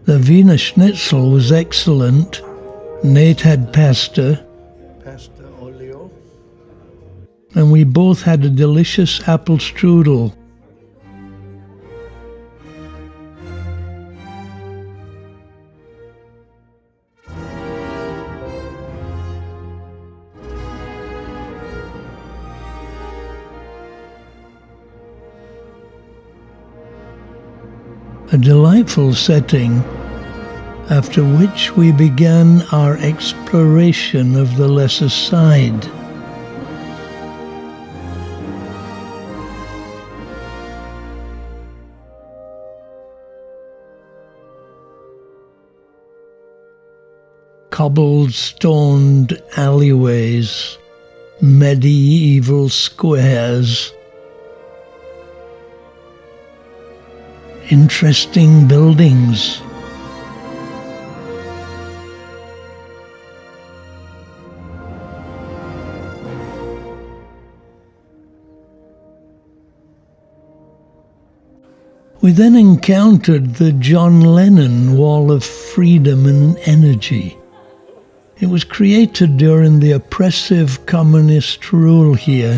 The Wiener Schnitzel was excellent. Nate had pasta. Pasta olio. And we both had a delicious apple strudel. A delightful setting, after which we began our exploration of the lesser side. cobblestoned alleyways, medieval squares, interesting buildings. We then encountered the John Lennon Wall of Freedom and Energy. It was created during the oppressive communist rule here,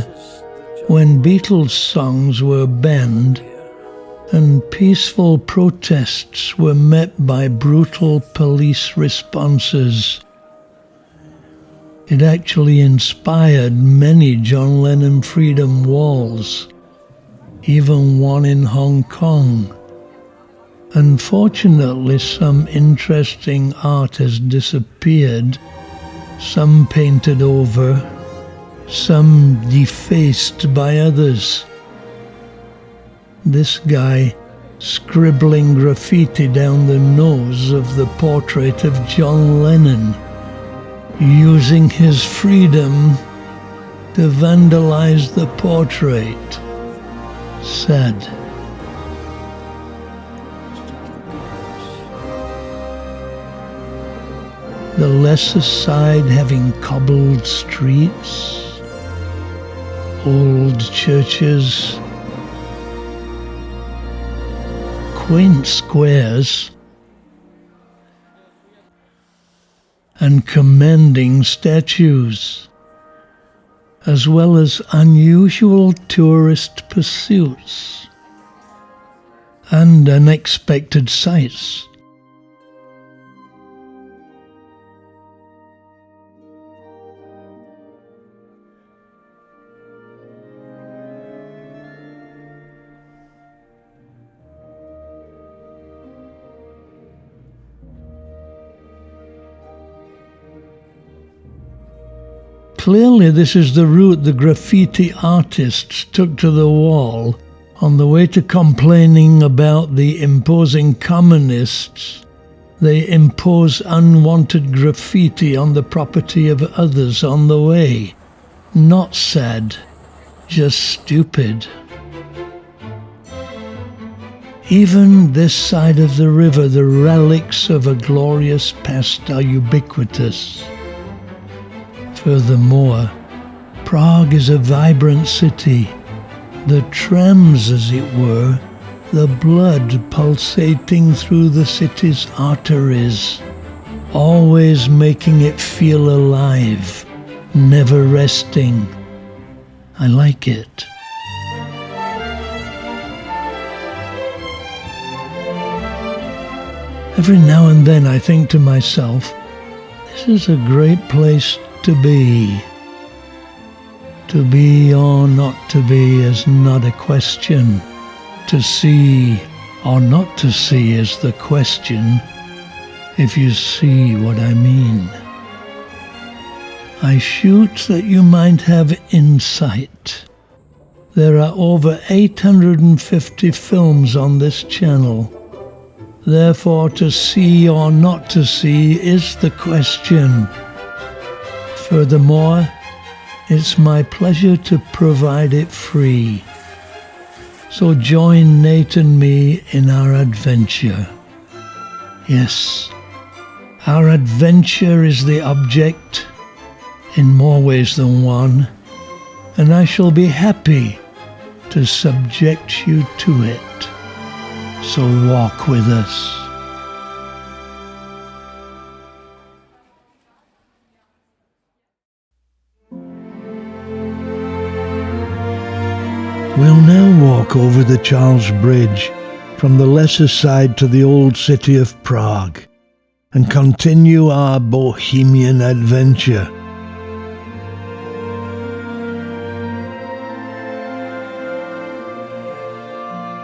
when Beatles songs were banned and peaceful protests were met by brutal police responses. It actually inspired many John Lennon Freedom Walls, even one in Hong Kong. Unfortunately, some interesting art has disappeared, some painted over, some defaced by others. This guy scribbling graffiti down the nose of the portrait of John Lennon, using his freedom to vandalize the portrait. Sad. The lesser side having cobbled streets, old churches, quaint squares, and commanding statues, as well as unusual tourist pursuits and unexpected sights. Clearly, this is the route the graffiti artists took to the wall on the way to complaining about the imposing communists. They impose unwanted graffiti on the property of others on the way. Not sad, just stupid. Even this side of the river, the relics of a glorious past are ubiquitous. Furthermore, Prague is a vibrant city. The trams, as it were, the blood pulsating through the city's arteries, always making it feel alive, never resting. I like it. Every now and then I think to myself, this is a great place to be. To be or not to be is not a question. To see or not to see is the question, if you see what I mean. I shoot that you might have insight. There are over 850 films on this channel. Therefore, to see or not to see is the question. Furthermore, it's my pleasure to provide it free. So join Nate and me in our adventure. Yes, our adventure is the object, in more ways than one, and I shall be happy to subject you to it. So walk with us. We'll now walk over the Charles Bridge from the lesser side to the old city of Prague and continue our Bohemian adventure.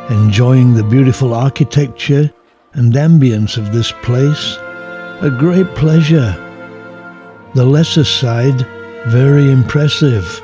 Enjoying the beautiful architecture and ambience of this place, a great pleasure. The lesser side, very impressive.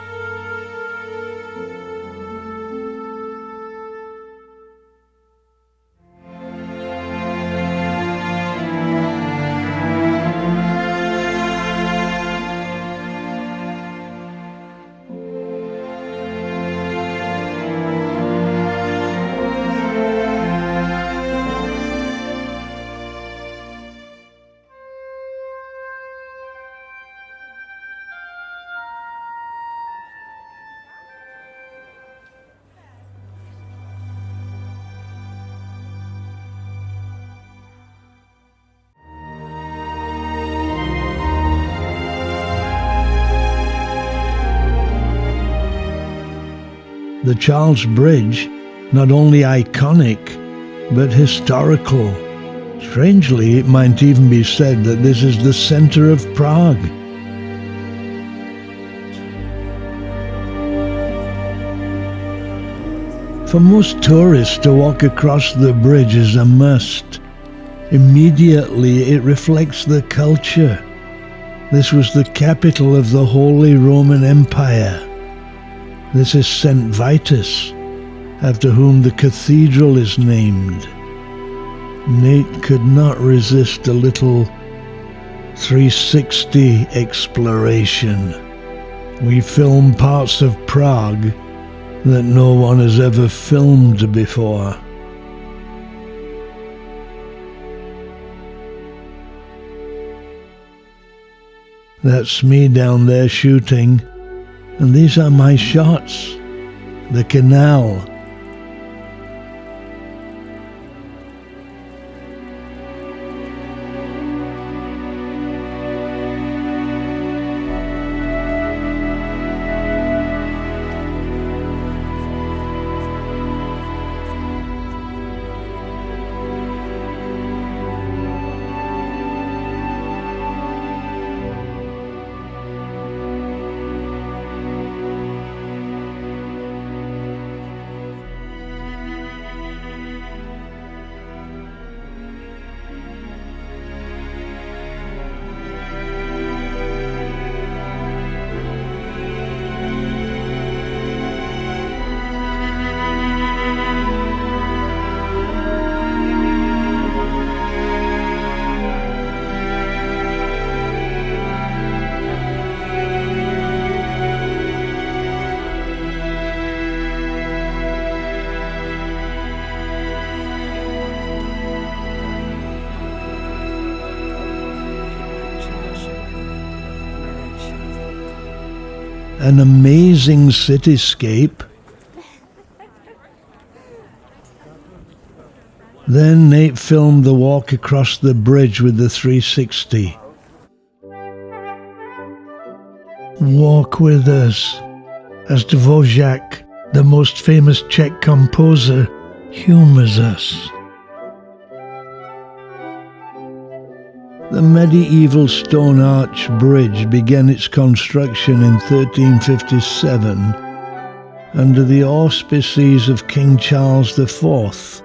The Charles Bridge, not only iconic, but historical. Strangely, it might even be said that this is the center of Prague. For most tourists, to walk across the bridge is a must. Immediately, it reflects the culture. This was the capital of the Holy Roman Empire. This is St. Vitus, after whom the cathedral is named. Nate could not resist a little 360 exploration. We film parts of Prague that no one has ever filmed before. That's me down there shooting, and these are my shots. The canal. An amazing cityscape. Then Nate filmed the walk across the bridge with the 360. Walk with us, as Dvořák, the most famous Czech composer, humors us. The medieval stone arch bridge began its construction in 1357 under the auspices of King Charles IV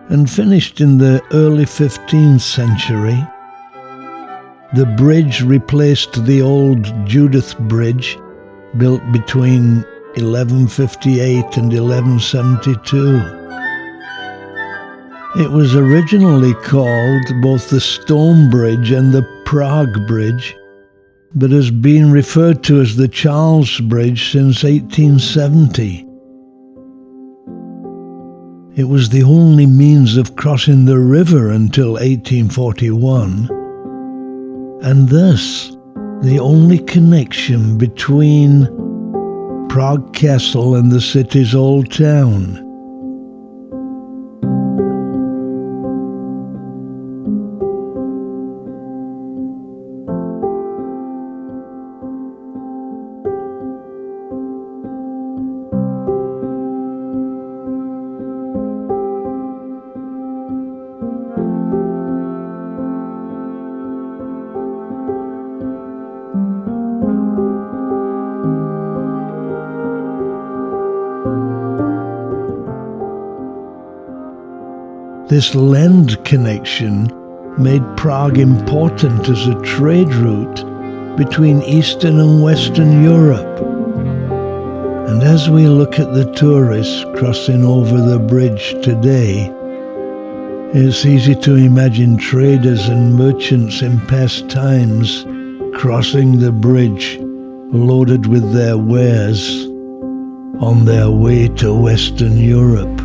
and finished in the early 15th century. The bridge replaced the old Judith Bridge, built between 1158 and 1172. It was originally called both the Stone Bridge and the Prague Bridge, but has been referred to as the Charles Bridge since 1870. It was the only means of crossing the river until 1841, and thus the only connection between Prague Castle and the city's old town. This land connection made Prague important as a trade route between Eastern and Western Europe. And as we look at the tourists crossing over the bridge today, it's easy to imagine traders and merchants in past times crossing the bridge loaded with their wares on their way to Western Europe.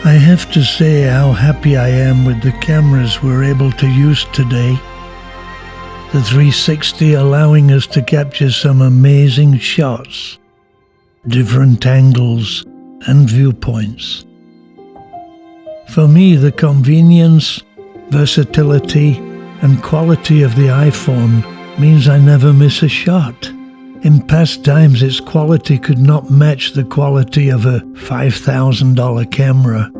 I have to say how happy I am with the cameras we're able to use today. The 360 allowing us to capture some amazing shots, different angles and viewpoints. For me, the convenience, versatility and quality of the iPhone means I never miss a shot. In past times, its quality could not match the quality of a $5,000 camera.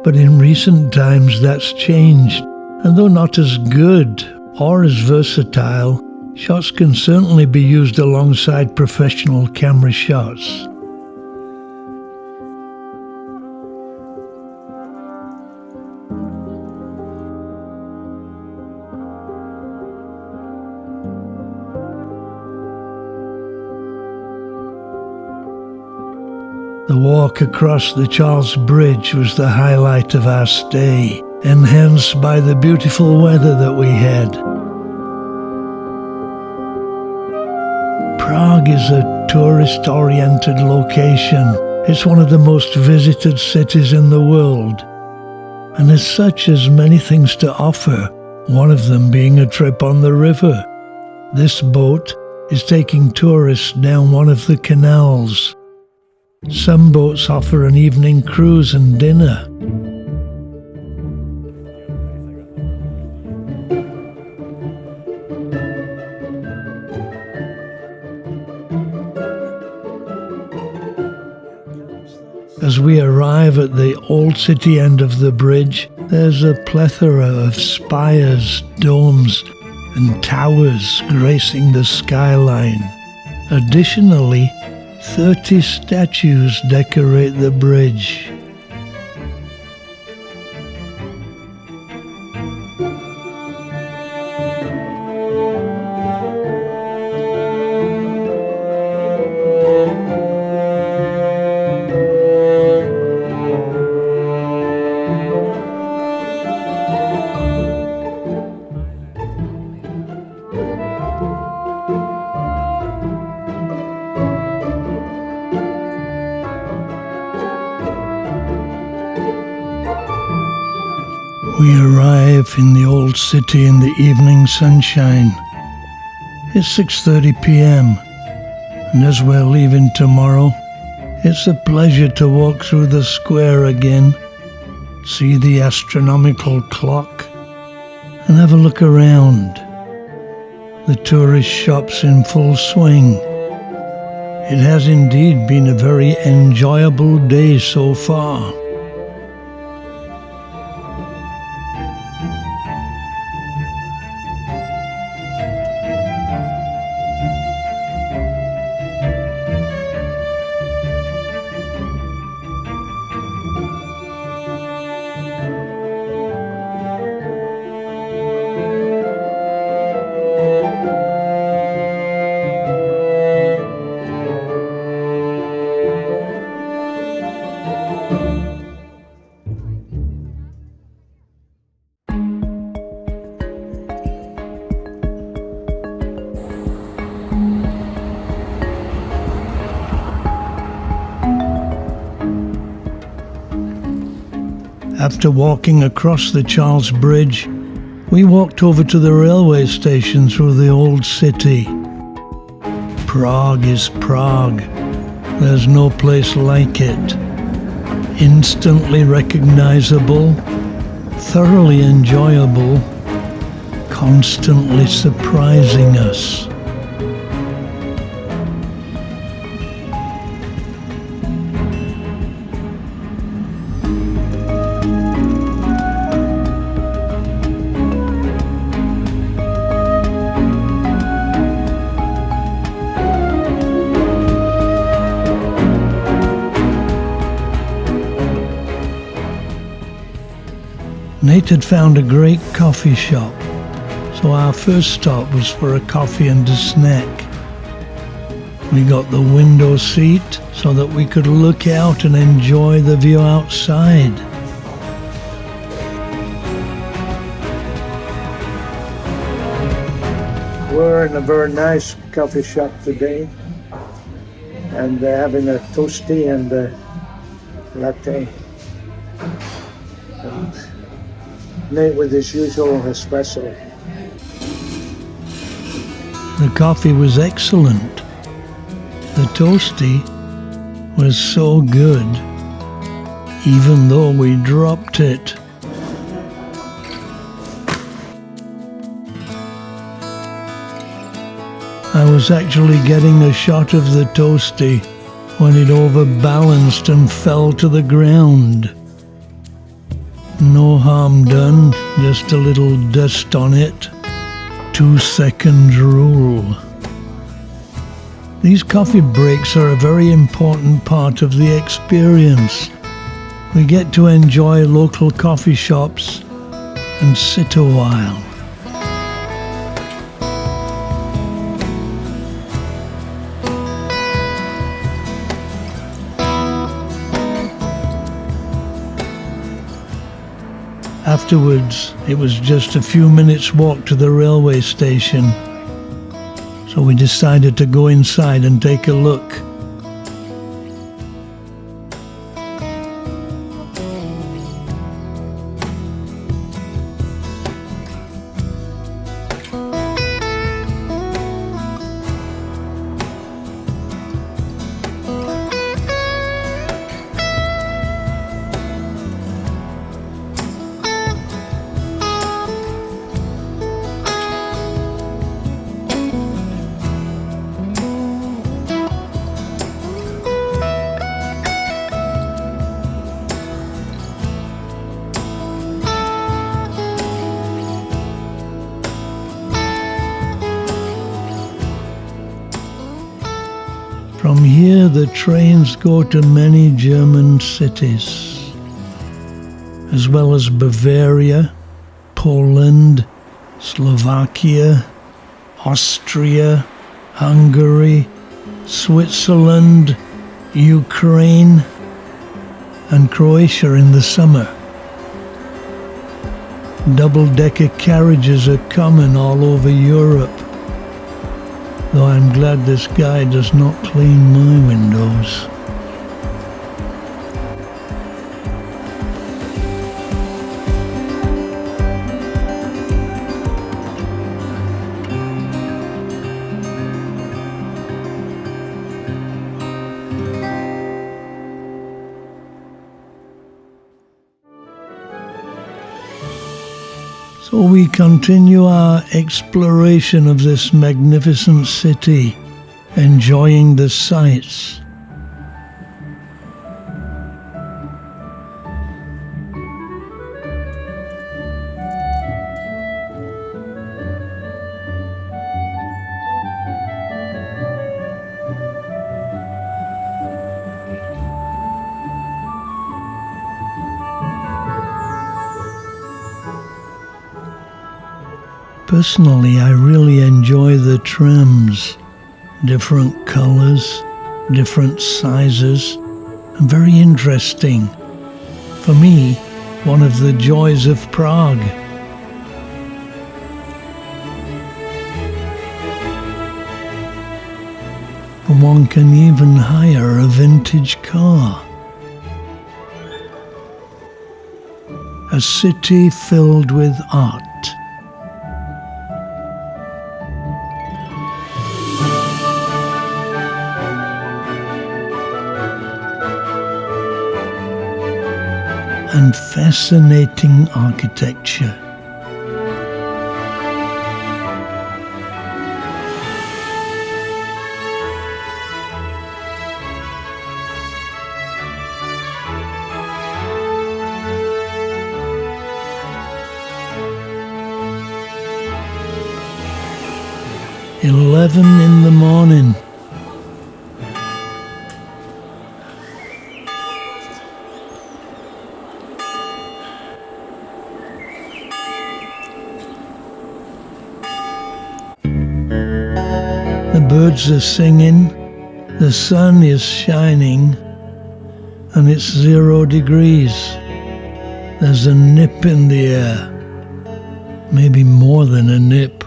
But in recent times that's changed, and though not as good or as versatile, shots can certainly be used alongside professional camera shots. The walk across the Charles Bridge was the highlight of our stay, enhanced by the beautiful weather that we had. Prague is a tourist-oriented location. It's one of the most visited cities in the world, and as such has many things to offer, one of them being a trip on the river. This boat is taking tourists down one of the canals. Some boats offer an evening cruise and dinner. As we arrive at the old city end of the bridge, there's a plethora of spires, domes, and towers gracing the skyline. Additionally, 30 statues decorate the bridge. We arrive in the old city in the evening sunshine. It's 6:30 p.m. and as we're leaving tomorrow, it's a pleasure to walk through the square again, see the astronomical clock, and have a look around. The tourist shops in full swing. It has indeed been a very enjoyable day so far. After walking across the Charles Bridge, we walked over to the railway station through the old city. Prague is Prague. There's no place like it. Instantly recognizable, thoroughly enjoyable, constantly surprising us. Nate had found a great coffee shop, so our first stop was for a coffee and a snack. We got the window seat so that we could look out and enjoy the view outside. We're in a very nice coffee shop today. and having a toasty and a latte. And Nate with his usual espresso. The coffee was excellent. The toasty was so good, even though we dropped it. I was actually getting a shot of the toasty when it overbalanced and fell to the ground. No harm done, just a little dust on it. 2 seconds rule. These coffee breaks are a very important part of the experience. We get to enjoy local coffee shops and sit a while. Afterwards, it was just a few minutes' walk to the railway station, so we decided to go inside and take a look. From here, the trains go to many German cities, as well as Bavaria, Poland, Slovakia, Austria, Hungary, Switzerland, Ukraine, and Croatia in the summer. Double-decker carriages are common all over Europe, though I'm glad this guy does not clean my windows. So we continue our exploration of this magnificent city, enjoying the sights. Personally, I really enjoy the trams. Different colours, different sizes, and very interesting. For me, one of the joys of Prague. And one can even hire a vintage car. A city filled with art. And fascinating architecture. "11 in the morning. The birds are singing, the sun is shining, and it's 0 degrees. There's a nip in the air, maybe more than a nip.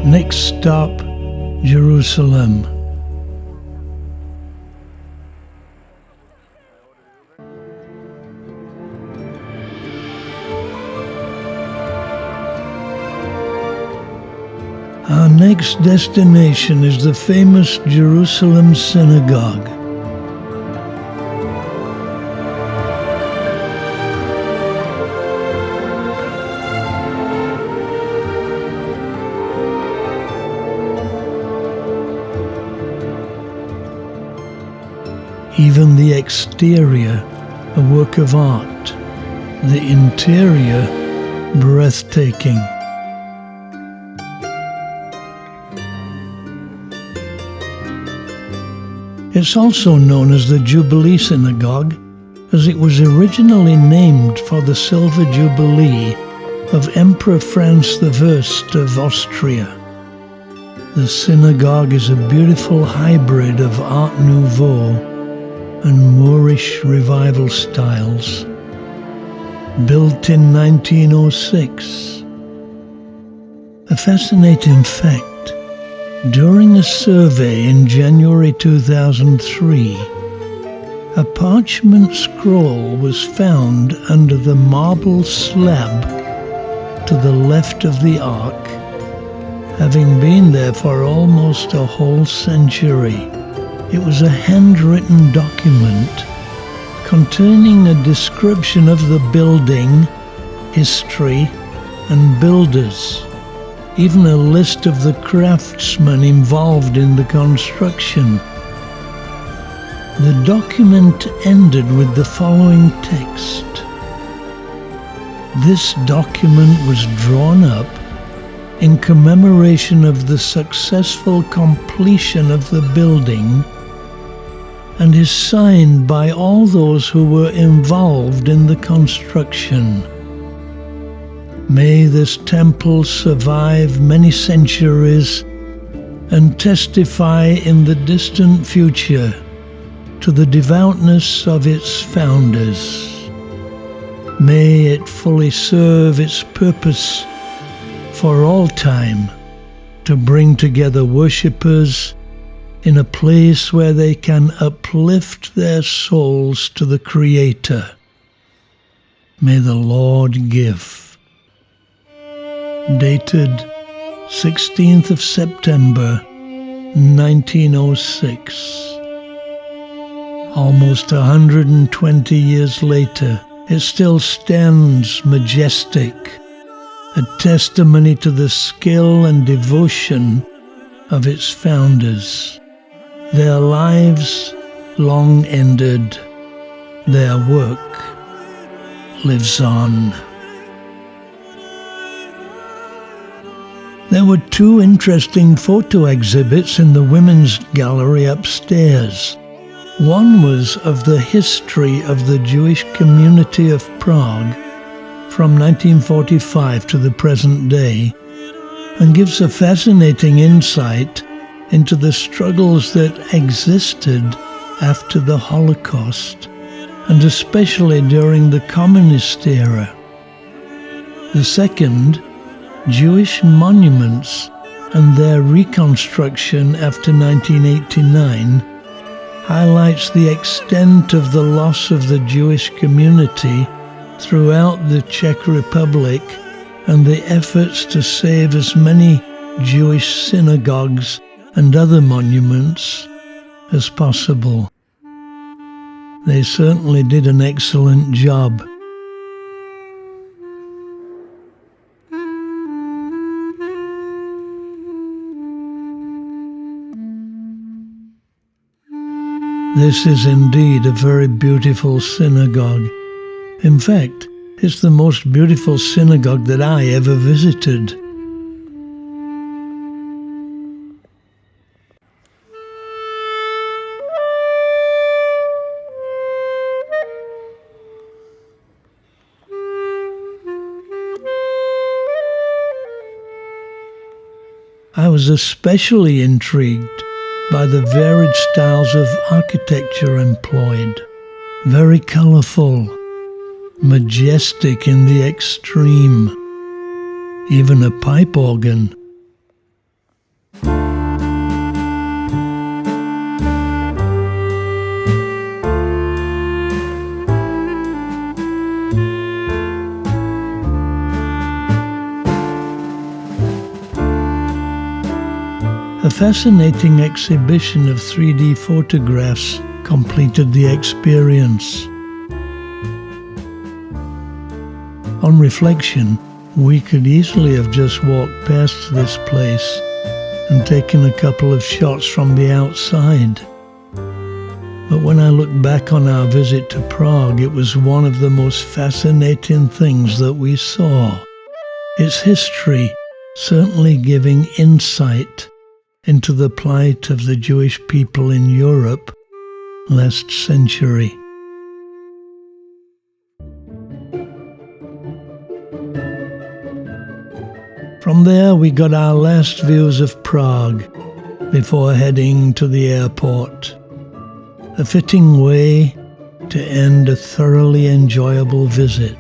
Next stop, Jerusalem. Our next destination is the famous Jerusalem Synagogue. Even the exterior, a work of art. The interior, breathtaking. It's also known as the Jubilee Synagogue, as it was originally named for the Silver Jubilee of Emperor Franz I of Austria. The synagogue is a beautiful hybrid of Art Nouveau and Moorish revival styles. Built in 1906. A fascinating fact. During a survey in January 2003, a parchment scroll was found under the marble slab to the left of the ark, having been there for almost a whole century. It was a handwritten document containing a description of the building, history, and builders. Even a list of the craftsmen involved in the construction. The document ended with the following text. This document was drawn up in commemoration of the successful completion of the building and is signed by all those who were involved in the construction. May this temple survive many centuries and testify in the distant future to the devoutness of its founders. May it fully serve its purpose for all time to bring together worshippers in a place where they can uplift their souls to the Creator. May the Lord give. Dated 16th of September 1906. Almost 120 years later, it still stands majestic, a testimony to the skill and devotion of its founders. Their lives long ended, their work lives on. There were two interesting photo exhibits in the women's gallery upstairs. One was of the history of the Jewish community of Prague from 1945 to the present day, and gives a fascinating insight into the struggles that existed after the Holocaust, and especially during the communist era. The second, Jewish monuments and their reconstruction after 1989, highlights the extent of the loss of the Jewish community throughout the Czech Republic and the efforts to save as many Jewish synagogues and other monuments as possible. They certainly did an excellent job. This is indeed a very beautiful synagogue. In fact, it's the most beautiful synagogue that I ever visited. I was especially intrigued by the varied styles of architecture employed. Very colorful, majestic in the extreme. Even a pipe organ. A fascinating exhibition of 3D photographs completed the experience. On reflection, we could easily have just walked past this place and taken a couple of shots from the outside. But when I look back on our visit to Prague, it was one of the most fascinating things that we saw. Its history certainly giving insight into the plight of the Jewish people in Europe last century. From there we got our last views of Prague before heading to the airport. A fitting way to end a thoroughly enjoyable visit.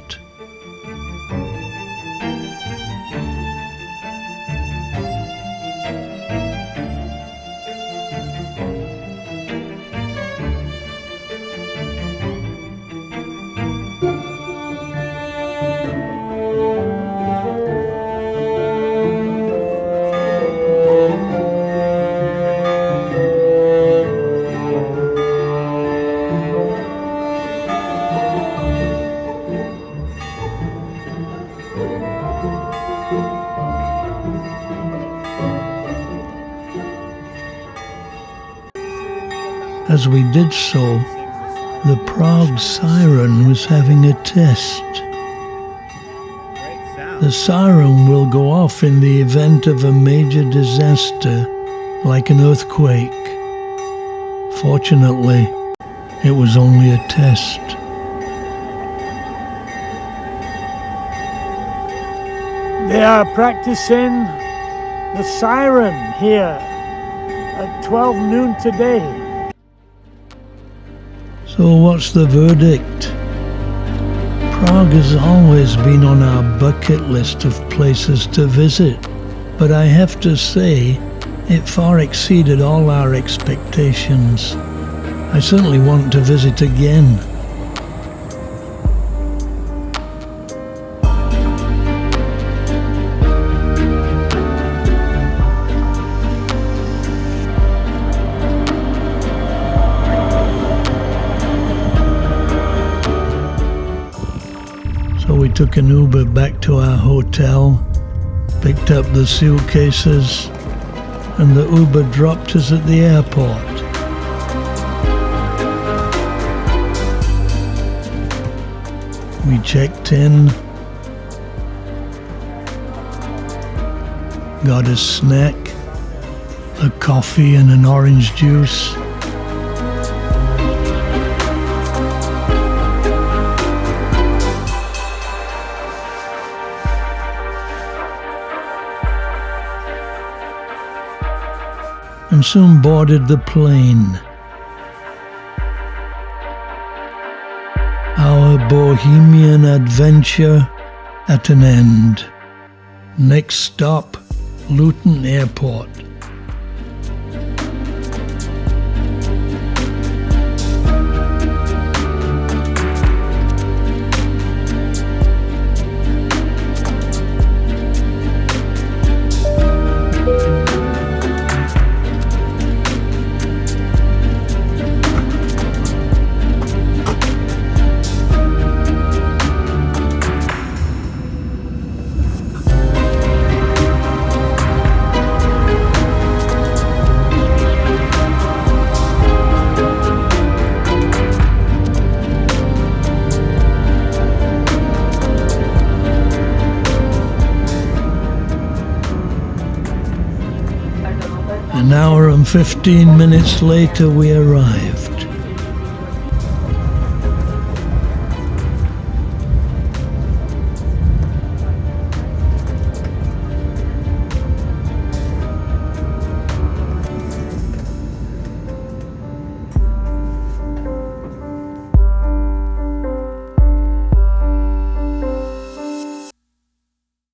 As we did so, the Prague siren was having a test. The siren will go off in the event of a major disaster, like an earthquake. Fortunately, it was only a test. They are practicing the siren here at 12 noon today. So what's the verdict? Prague has always been on our bucket list of places to visit, but I have to say, it far exceeded all our expectations. I certainly want to visit again. So we took an Uber back to our hotel, picked up the suitcases, and the Uber dropped us at the airport. We checked in, got a snack, a coffee and an orange juice. And soon boarded the plane. Our Bohemian adventure at an end. Next stop, Luton Airport. An hour and 15 minutes later we arrived.